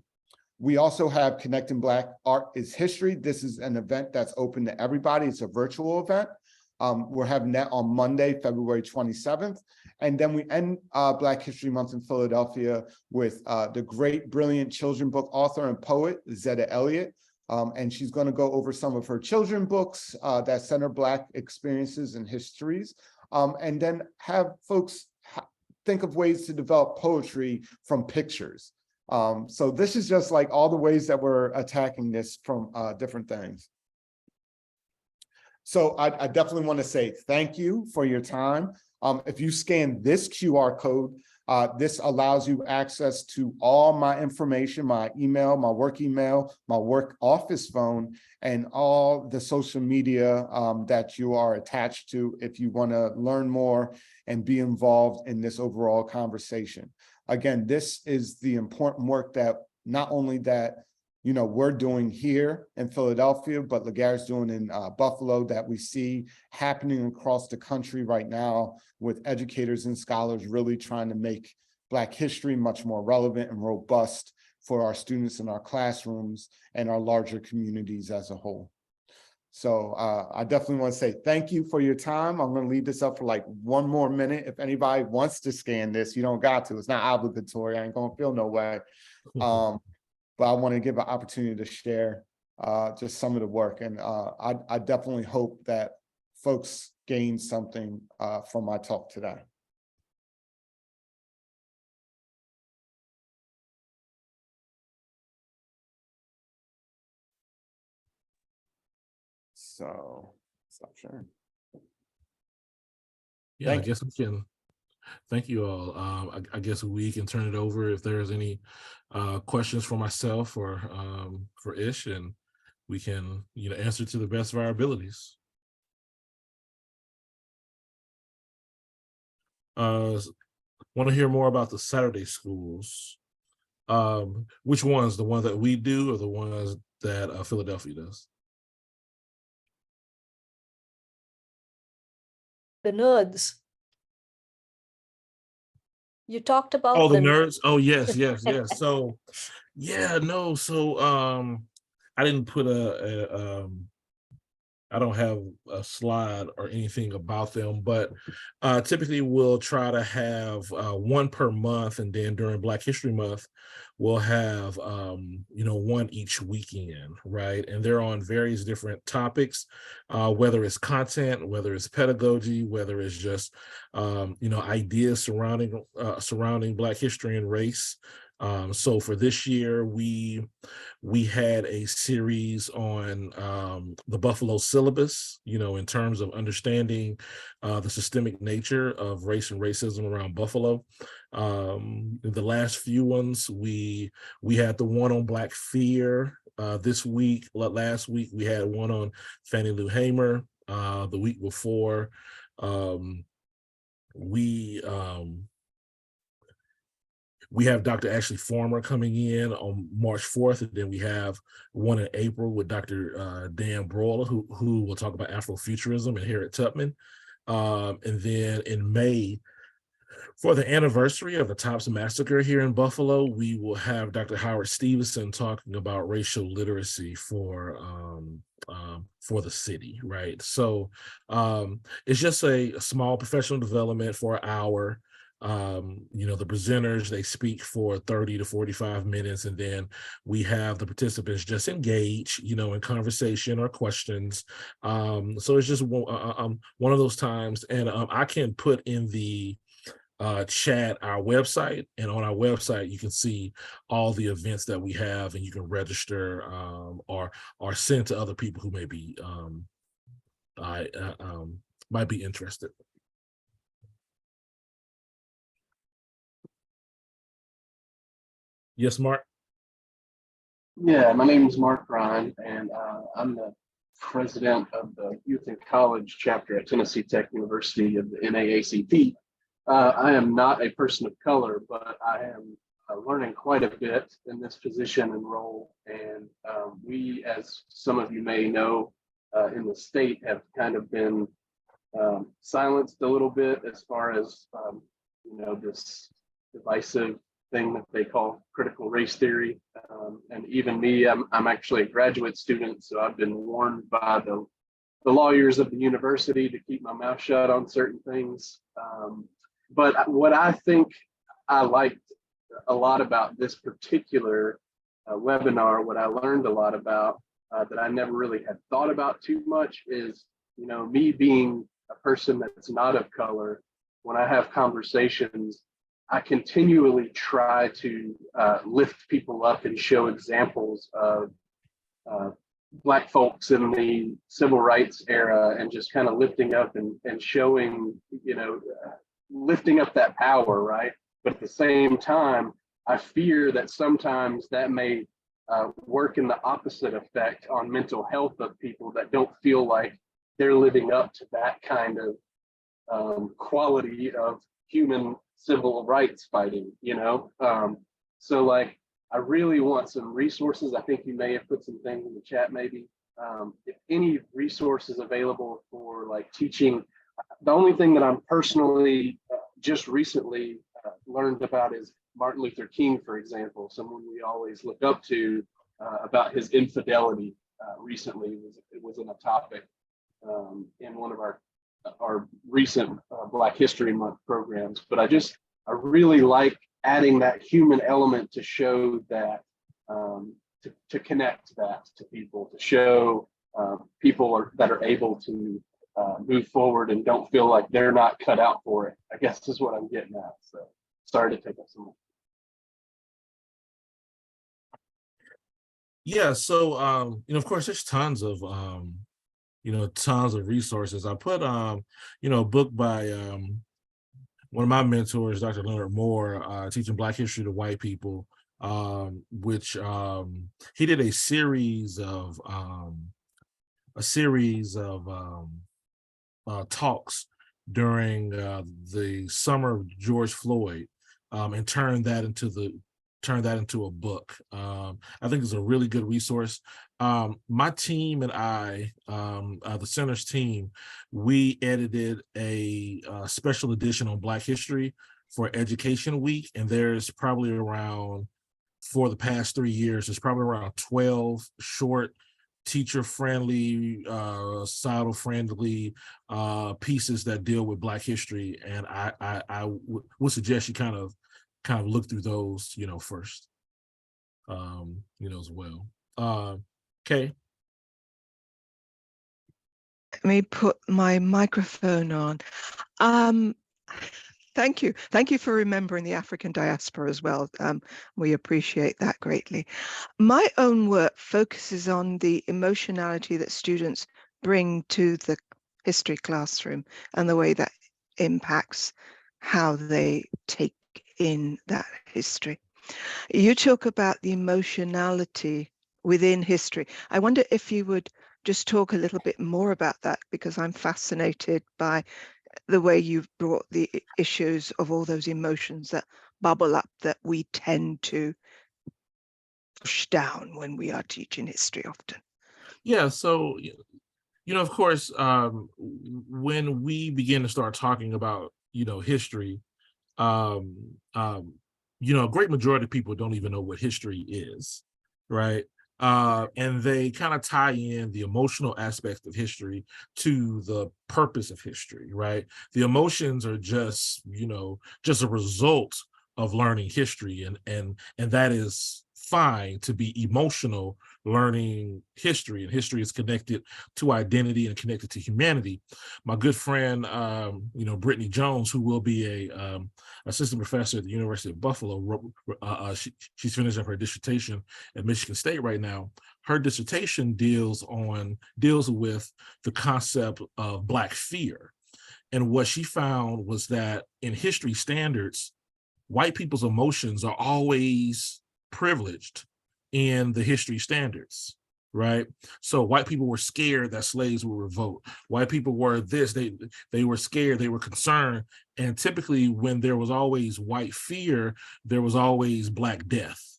We also have Connecting Black Art is History. This is an event that's open to everybody. It's a virtual event. We're having that on Monday, February 27th. And then we end Black History Month in Philadelphia with the great, brilliant children's book author and poet, Zetta Elliott. And she's going to go over some of her children's books that center Black experiences and histories, and then have folks think of ways to develop poetry from pictures. So this is just like all the ways that we're attacking this from different things. So I definitely want to say thank you for your time. If you scan this QR code, this allows you access to all my information, my email, my work office phone, and all the social media that you are attached to if you want to learn more and be involved in this overall conversation. Again, this is the important work that not only that we're doing here in Philadelphia, but LaGarrett's doing in Buffalo, that we see happening across the country right now with educators and scholars really trying to make Black history much more relevant and robust for our students in our classrooms and our larger communities as a whole. So I definitely want to say thank you for your time. I'm going to leave this up for like 1 more minute. If anybody wants to scan this, you don't got to. It's not obligatory. I ain't going to feel no way. But I want to give an opportunity to share just some of the work. And I definitely hope that folks gain something from my talk today. So stop sharing. Yeah, I guess we can. Thank you all. I guess we can turn it over if there's any questions for myself or for Ish, and we can answer to the best of our abilities. Want to hear more about the Saturday schools? Which ones? The ones that we do, or the ones that Philadelphia does? The nerds. You talked about the nerds. Oh, yes. So I didn't put I don't have a slide or anything about them, but typically we'll try to have one per month, and then during Black History Month, we'll have one each weekend, right? And they're on various different topics, whether it's content, whether it's pedagogy, whether it's just ideas surrounding Black history and race. So for this year, we had a series on the Buffalo syllabus, in terms of understanding the systemic nature of race and racism around Buffalo. The last few ones, we had the one on Black fear this week. Last week, we had one on Fannie Lou Hamer. The week before, We have Dr. Ashley Former coming in on March 4th, and then we have one in April with Dr. Dan Broiler, who will talk about Afrofuturism, and Harriet Tubman. And then in May, for the anniversary of the Tops Massacre here in Buffalo, we will have Dr. Howard Stevenson talking about racial literacy for the city, right? So it's just a small professional development for an hour. The presenters, they speak for 30 to 45 minutes, and then we have the participants just engage, in conversation or questions. So it's just one of those times, and I can put in the chat our website, and on our website you can see all the events that we have, and you can register or send to other people who may be might be interested. Yes, Mark. Yeah, my name is Mark Ryan, and I'm the president of the Youth in College chapter at Tennessee Tech University of the NAACP. I am not a person of color, but I am learning quite a bit in this position and role. And we, as some of you may know, in the state have kind of been silenced a little bit as far as, this divisive thing that they call critical race theory. And even me, I'm actually a graduate student, so I've been warned by the lawyers of the university to keep my mouth shut on certain things. But what I think I liked a lot about this particular webinar, what I learned a lot about that I never really had thought about too much is, me being a person that's not of color, when I have conversations, I continually try to lift people up and show examples of Black folks in the civil rights era, and just kind of lifting up and showing, lifting up that power, right? But at the same time, I fear that sometimes that may work in the opposite effect on mental health of people that don't feel like they're living up to that kind of quality of human civil rights fighting, So like, I really want some resources. I think you may have put some things in the chat maybe. If any resources available for like teaching. The only thing that I'm personally just recently learned about is Martin Luther King, for example, someone we always look up to, about his infidelity. Recently it was in a topic in one of our recent Black History Month programs. But I really like adding that human element to show that, to connect that to people, to show people that are able to move forward and don't feel like they're not cut out for it, I guess is what I'm getting at. So sorry to take up so much. Yeah, so of course there's tons of resources. I put a book by one of my mentors, Dr. Leonard Moore, Teaching Black History to White People, which he did a series of talks during the summer of George Floyd, and turned that into a book. I think it's a really good resource. My team and I, the center's team, we edited a special edition on Black history for Education Week, and there's probably around, for the past 3 years, there's probably around 12 short, teacher-friendly, societal-friendly pieces that deal with Black history, and I would suggest you kind of look through those, first, as well. Okay. Let me put my microphone on. Thank you. Thank you for remembering the African diaspora as well. We appreciate that greatly. My own work focuses on the emotionality that students bring to the history classroom and the way that impacts how they take in that history. You talk about the emotionality within history. I wonder if you would just talk a little bit more about that, because I'm fascinated by the way you've brought the issues of all those emotions that bubble up that we tend to push down when we are teaching history often? Yeah, so of course, when we begin to start talking about history, um, a great majority of people don't even know what history is, right? And they kind of tie in the emotional aspect of history to the purpose of history, right? The emotions are just a result of learning history, and that is fine to be emotional learning history, and history is connected to identity and connected to humanity. My good friend, Brittany Jones, who will be a assistant professor at the University of Buffalo, she's finishing up her dissertation at Michigan State right now. Her dissertation deals with the concept of Black fear, and what she found was that in history standards, white people's emotions are always privileged in the history standards, right? So white people were scared that slaves would revolt. White people were this, they were scared, they were concerned. And typically when there was always white fear, there was always Black death,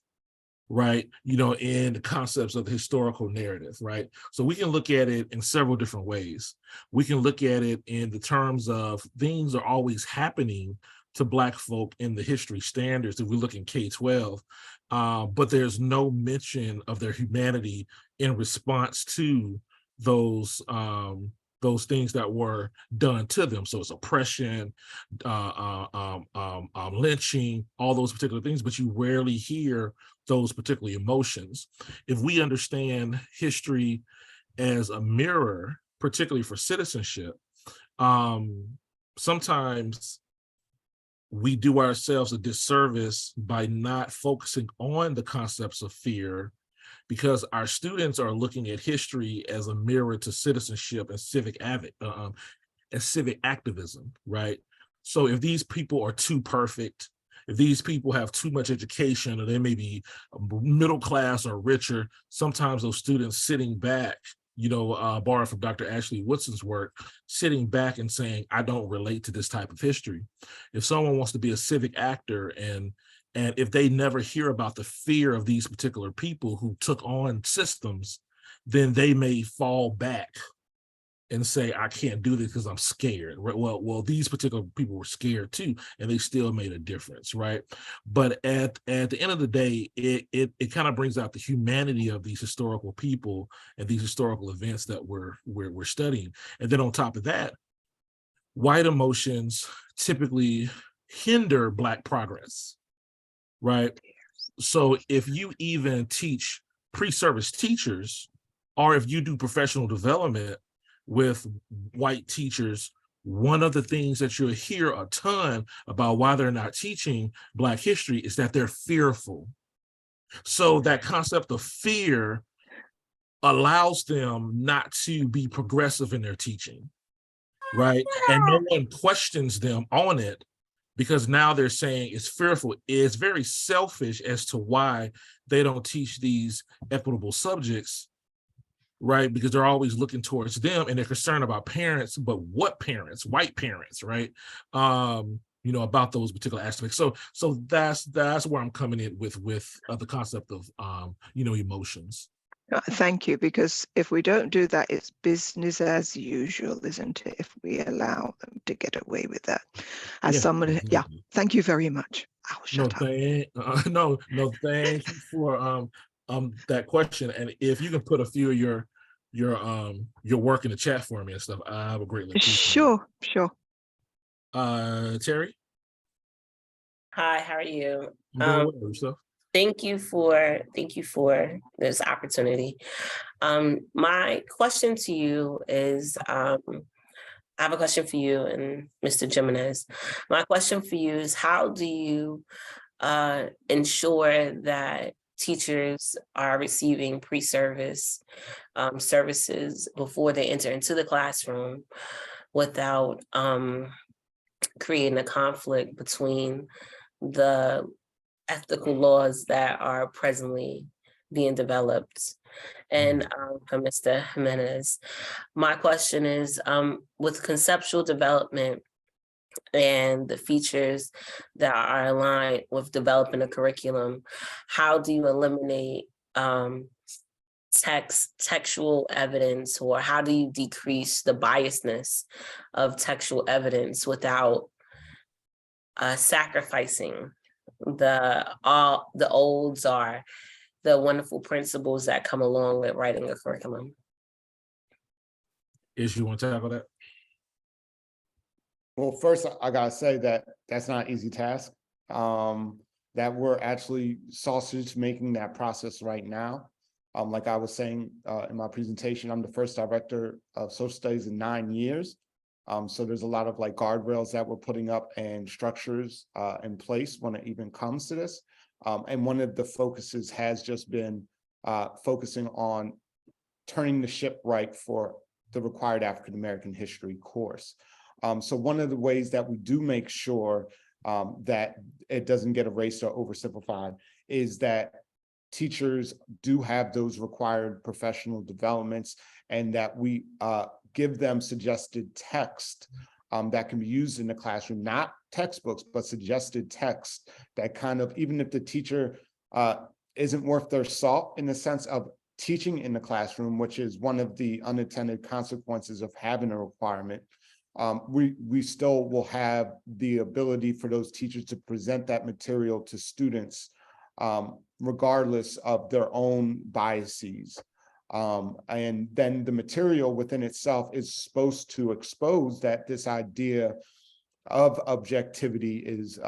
right? In the concepts of the historical narrative, right? So we can look at it in several different ways. We can look at it in the terms of things are always happening to Black folk in the history standards if we look in K-12, but there's no mention of their humanity in response to those things that were done to them. So it's oppression, lynching, all those particular things, but you rarely hear those particular emotions. If we understand history as a mirror, particularly for citizenship, sometimes we do ourselves a disservice by not focusing on the concepts of fear, because our students are looking at history as a mirror to citizenship and civic activism, right? So if these people are too perfect, if these people have too much education, or they may be middle class or richer, sometimes those students sitting back, borrowed from Dr. Ashley Woodson's work, sitting back and saying, I don't relate to this type of history. If someone wants to be a civic actor, and if they never hear about the fear of these particular people who took on systems, then they may fall back and say, I can't do this because I'm scared. Well, these particular people were scared too, and they still made a difference, right? But at the end of the day, it kind of brings out the humanity of these historical people and these historical events that we're studying. And then on top of that, white emotions typically hinder Black progress, right? So if you even teach pre-service teachers, or if you do professional development with white teachers, one of the things that you'll hear a ton about why they're not teaching Black history is that they're fearful. So that concept of fear allows them not to be progressive in their teaching, right? And no one questions them on it, because now they're saying it's fearful. It's very selfish as to why they don't teach these equitable subjects, right? Because they're always looking towards them, and they're concerned about parents, but what parents? White parents, right? About those particular aspects. So that's where I'm coming in with the concept of emotions. Thank you, because if we don't do that, it's business as usual, isn't it? If we allow them to get away with that. Thank you very much. I'll shut up. No, thank you for that question. And if you can put a few of your work in the chat for me and stuff, I would greatly appreciate it. Sure. Terry? Hi, how are you? I'm doing well. Yourself? Thank you for this opportunity. My question to you is, I have a question for you and Mr. Jimenez. My question for you is, how do you ensure that teachers are receiving pre-service services before they enter into the classroom without creating a conflict between the ethical laws that are presently being developed? And for Mr. Jimenez, my question is, with conceptual development and the features that are aligned with developing a curriculum, how do you eliminate textual evidence, or how do you decrease the biasness of textual evidence without sacrificing the olds or the wonderful principles that come along with writing a curriculum? Ish, you want to tackle that? Well, first, I gotta say that that's not an easy task. That we're actually sausage making that process right now. Like I was saying in my presentation, I'm the first director of social studies in 9 years. So there's a lot of like guardrails that we're putting up and structures in place when it even comes to this. And one of the focuses has just been focusing on turning the ship right for the required African American history course. So one of the ways that we do make sure that it doesn't get erased or oversimplified is that teachers do have those required professional developments, and that we give them suggested text that can be used in the classroom, not textbooks, but suggested text that kind of, even if the teacher isn't worth their salt in the sense of teaching in the classroom, which is one of the unintended consequences of having a requirement, we still will have the ability for those teachers to present that material to students regardless of their own biases. And then the material within itself is supposed to expose that this idea of objectivity is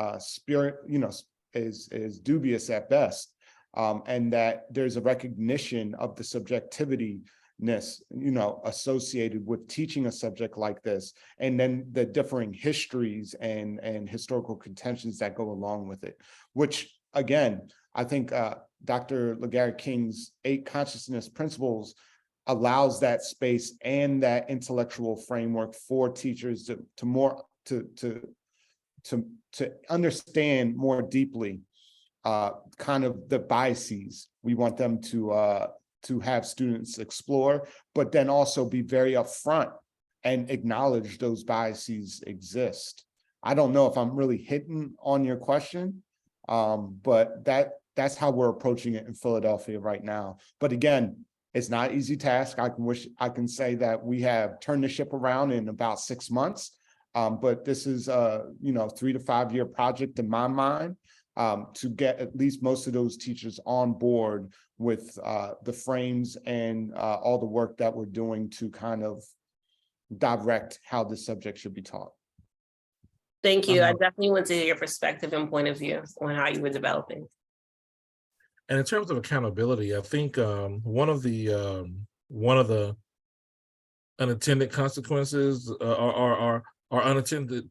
is dubious at best, and that there's a recognition of the subjectivity-ness, associated with teaching a subject like this, and then the differing histories and historical contentions that go along with it, which again, I think Dr. LaGarrett King's 8 consciousness principles allows that space and that intellectual framework for teachers to understand more deeply kind of the biases we want them to have students explore, but then also be very upfront and acknowledge those biases exist. I don't know if I'm really hitting on your question, but that's how we're approaching it in Philadelphia right now. But again, it's not an easy task. I can say that we have turned the ship around in about 6 months, but this is a 3 to 5 year project in my mind, to get at least most of those teachers on board with the frames and all the work that we're doing to kind of direct how this subject should be taught. Thank you. I definitely want to hear your perspective and point of view on how you were developing. And in terms of accountability, I think one of the unintended consequences are unintended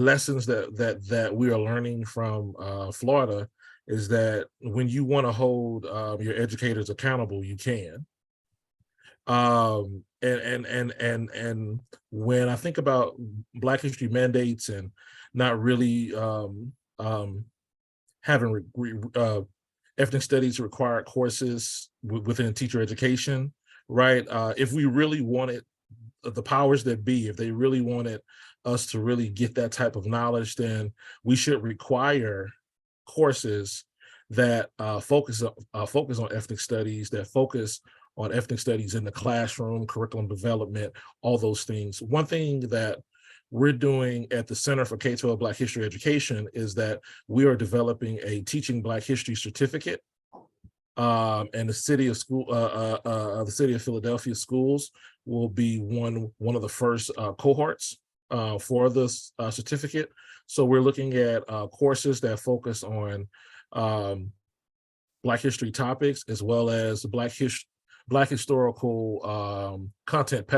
lessons that we are learning from Florida is that when you want to hold your educators accountable, you can. And when I think about Black History mandates and not really having ethnic studies required courses within teacher education, right? If we really wanted the powers that be, if they really wanted us to really get that type of knowledge, then we should require courses that focus on ethnic studies, that focus on ethnic studies in the classroom, curriculum development, all those things. One thing that we're doing at the Center for K-12 Black History Education is that we are developing a Teaching Black History certificate, and the city of Philadelphia schools will be one of the first cohorts for this certificate. So we're looking at courses that focus on Black history topics, as well as Black historical content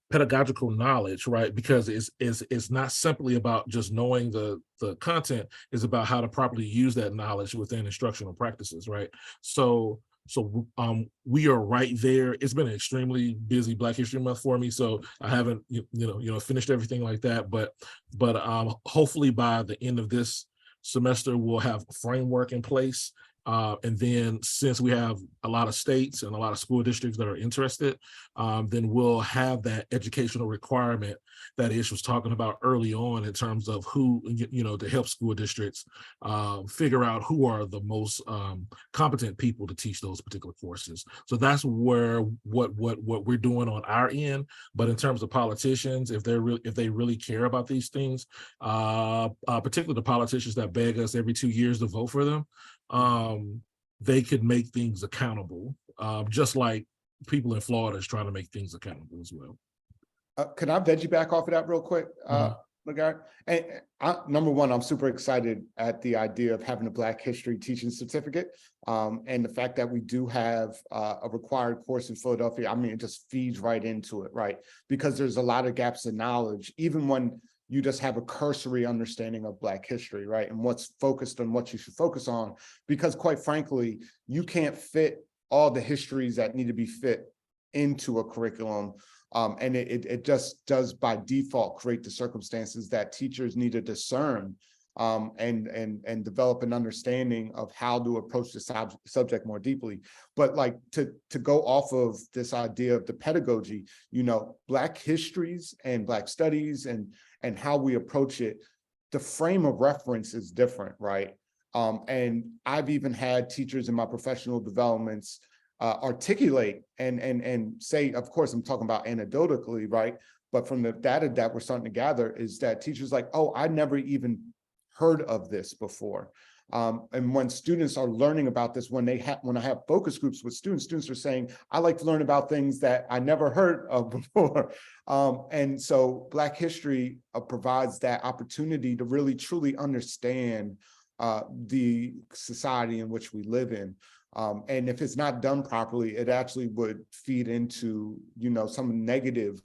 pedagogical knowledge, right? Because it's not simply about just knowing the content, it's about how to properly use that knowledge within instructional practices, right? So we are right there. It's been an extremely busy Black History Month for me, so I haven't finished everything like that, but hopefully by the end of this semester we'll have a framework in place, And then since we have a lot of states and a lot of school districts that are interested, then we'll have that educational requirement that Ish was talking about early on in terms of who, to help school districts figure out who are the most competent people to teach those particular courses. So that's where what we're doing on our end. But in terms of politicians, if they really care about these things, particularly the politicians that beg us every 2 years to vote for them, they could make things accountable, just like people in Florida is trying to make things accountable as well. Can I veg you back off of that real quick, LaGarrett? And number one, I'm super excited at the idea of having a Black History teaching certificate, and the fact that we do have a required course in Philadelphia. I mean, it just feeds right into it, right? Because there's a lot of gaps in knowledge, even when you just have a cursory understanding of Black history, right? And what's focused on what you should focus on, because quite frankly, you can't fit all the histories that need to be fit into a curriculum. And it just does by default create the circumstances that teachers need to discern and develop an understanding of how to approach the subject more deeply. But like to go off of this idea of the pedagogy, Black histories and Black studies and how we approach it, the frame of reference is different, right? And I've even had teachers in my professional developments articulate and say, of course, I'm talking about anecdotally, right? But from the data that we're starting to gather is that teachers like, oh, I never even heard of this before. And when students are learning about this, when I have focus groups with students are saying, I like to learn about things that I never heard of before. And so Black history provides that opportunity to really truly understand the society in which we live in. And if it's not done properly, it actually would feed into, some negative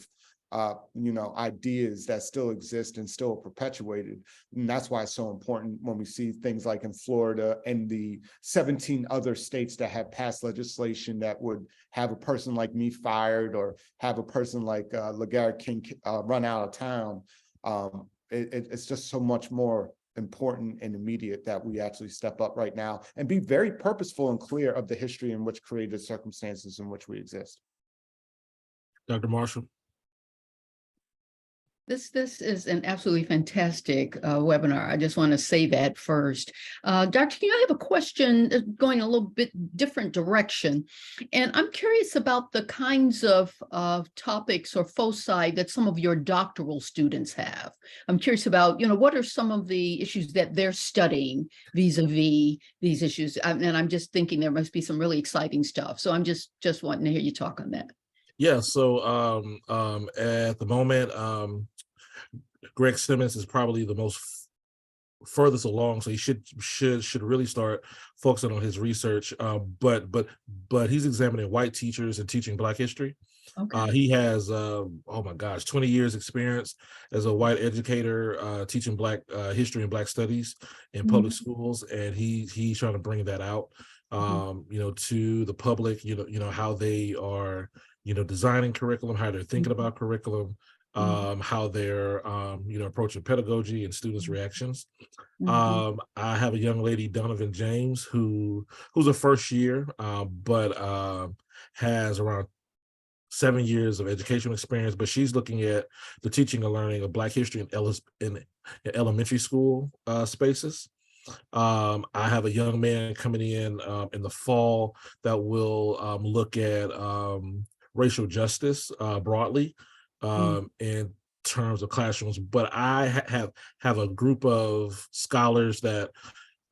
ideas that still exist and still perpetuated. And that's why it's so important when we see things like in Florida and the 17 other states that have passed legislation that would have a person like me fired or have a person like LaGarrett King run out of town. It's just so much more important and immediate that we actually step up right now and be very purposeful and clear of the history in which created circumstances in which we exist. Dr. Marshall. This is an absolutely fantastic webinar. I just want to say that first. Dr. King, I have a question going a little bit different direction. And I'm curious about the kinds of topics or foci that some of your doctoral students have. I'm curious about, what are some of the issues that they're studying vis-a-vis these issues? And I'm just thinking there must be some really exciting stuff. So I'm just wanting to hear you talk on that. Yeah, so at the moment, Greg Simmons is probably the most furthest along, so he should really start focusing on his research. But he's examining white teachers and teaching Black history. Okay. He has, oh my gosh, 20 years experience as a white educator teaching Black history and Black studies in public schools, and he's trying to bring that out, to the public. How they are, designing curriculum, how they're thinking about curriculum, how they're, approaching pedagogy and students' reactions. I have a young lady, Donovan James, who's a first year, but has around 7 years of educational experience, but she's looking at the teaching and learning of Black history in elementary school spaces. I have a young man coming in the fall that will look at racial justice broadly in terms of classrooms. But I have a group of scholars that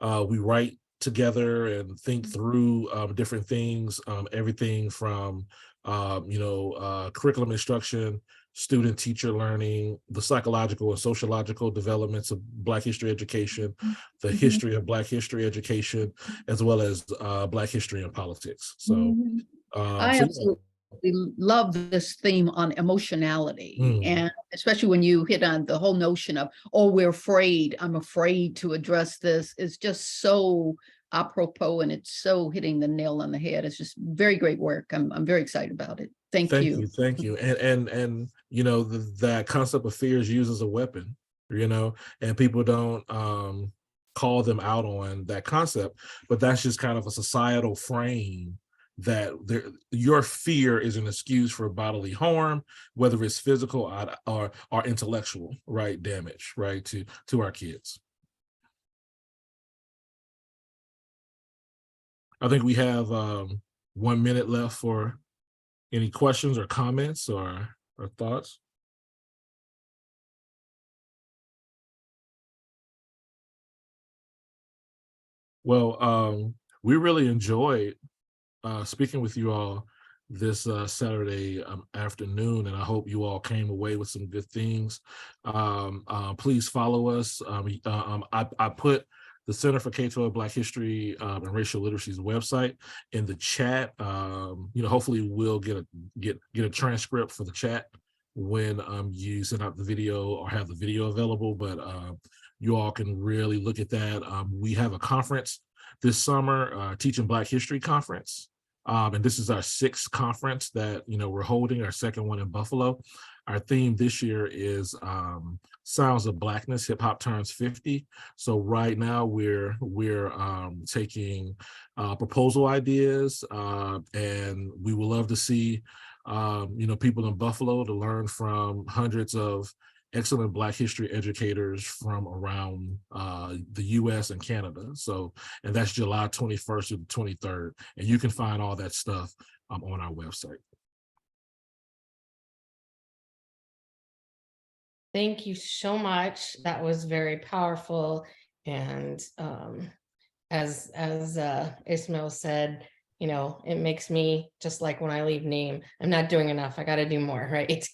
we write together and think through different things, everything from curriculum instruction, student teacher learning, the psychological and sociological developments of Black history education, the history of Black history education, as well as Black history and politics. So I absolutely love this theme on emotionality, and especially when you hit on the whole notion of, oh, we're afraid, I'm afraid to address this. It's just so apropos, and it's so hitting the nail on the head. It's just very great work. I'm very excited about it. Thank you. Thank you. And that concept of fear is used as a weapon, and people don't call them out on that concept, but that's just kind of a societal frame that your fear is an excuse for bodily harm, whether it's physical or intellectual, right, damage, right, to our kids. I think we have 1 minute left for any questions or comments or thoughts. Well, we really enjoyed speaking with you all this Saturday afternoon, and I hope you all came away with some good things. Please follow us. I put the Center for K-12 Black History and Racial Literacy's website in the chat. Hopefully we'll get a transcript for the chat when you send out the video or have the video available, but you all can really look at that. We have a conference this summer, Teaching Black History Conference. And this is our 6th conference that we're holding, our 2nd one in Buffalo. Our theme this year is Sounds of Blackness, Hip Hop Turns 50. So right now we're taking proposal ideas, and we would love to see people in Buffalo to learn from hundreds of excellent Black history educators from around the US and Canada. And that's July 21st to the 23rd. And you can find all that stuff on our website. Thank you so much. That was very powerful. And as Ismail said, it makes me, just like when I leave NAEM, I'm not doing enough. I got to do more, right?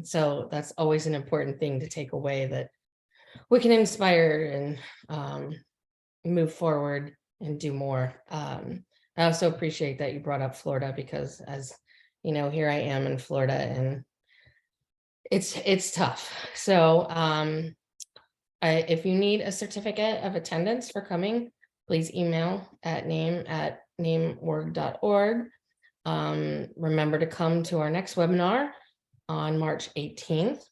So that's always an important thing to take away, that we can inspire and move forward and do more. I also appreciate that you brought up Florida, because as here I am in Florida, and it's tough. So if you need a certificate of attendance for coming, please email at nameorg.org. Remember to come to our next webinar on March 18th.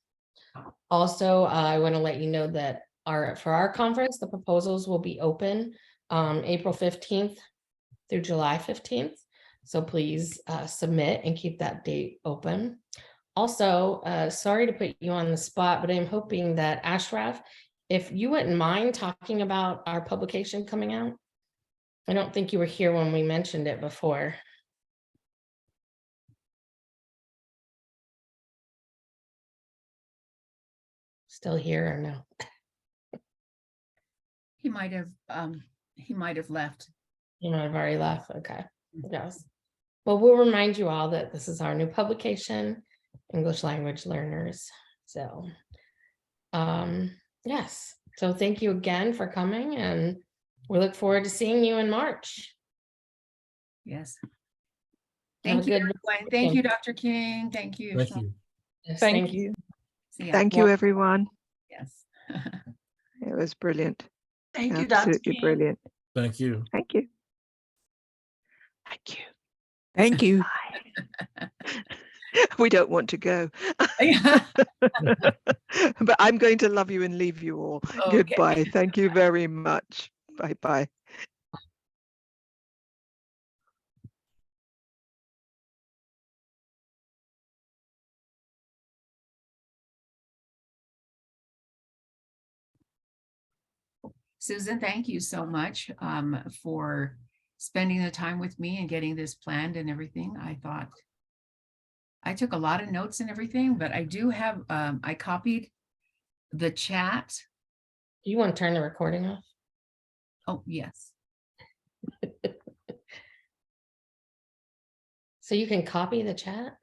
Also, I want to let you know that for our conference, the proposals will be open April 15th through July 15th. So please submit and keep that date open. Also, sorry to put you on the spot, but I'm hoping that Ashraf, if you wouldn't mind talking about our publication coming out. I don't think you were here when we mentioned it before. Still here or no? He might have left. You might have already left. Okay. Yes. Well, we'll remind you all that this is our new publication, English Language Learners. So, yes. So thank you again for coming, and we look forward to seeing you in March. Yes. Have a Thank you, good everyone. Thank you, Dr. King. Thank you. Thank Sean. you. Yes, Thank you. See ya. Thank you, everyone. Yes. It was brilliant. Thank you, Dr. Absolutely King. brilliant. Thank you. Thank you. Thank you. Thank you. Bye. We don't want to go. But I'm going to love you and leave you all. Okay. Goodbye. Thank you very much. Bye-bye. Susan, thank you so much for spending the time with me and getting this planned and everything. I thought I took a lot of notes and everything, but I do have, I copied the chat. Do you want to turn the recording off? Oh, yes. So you can copy the chat?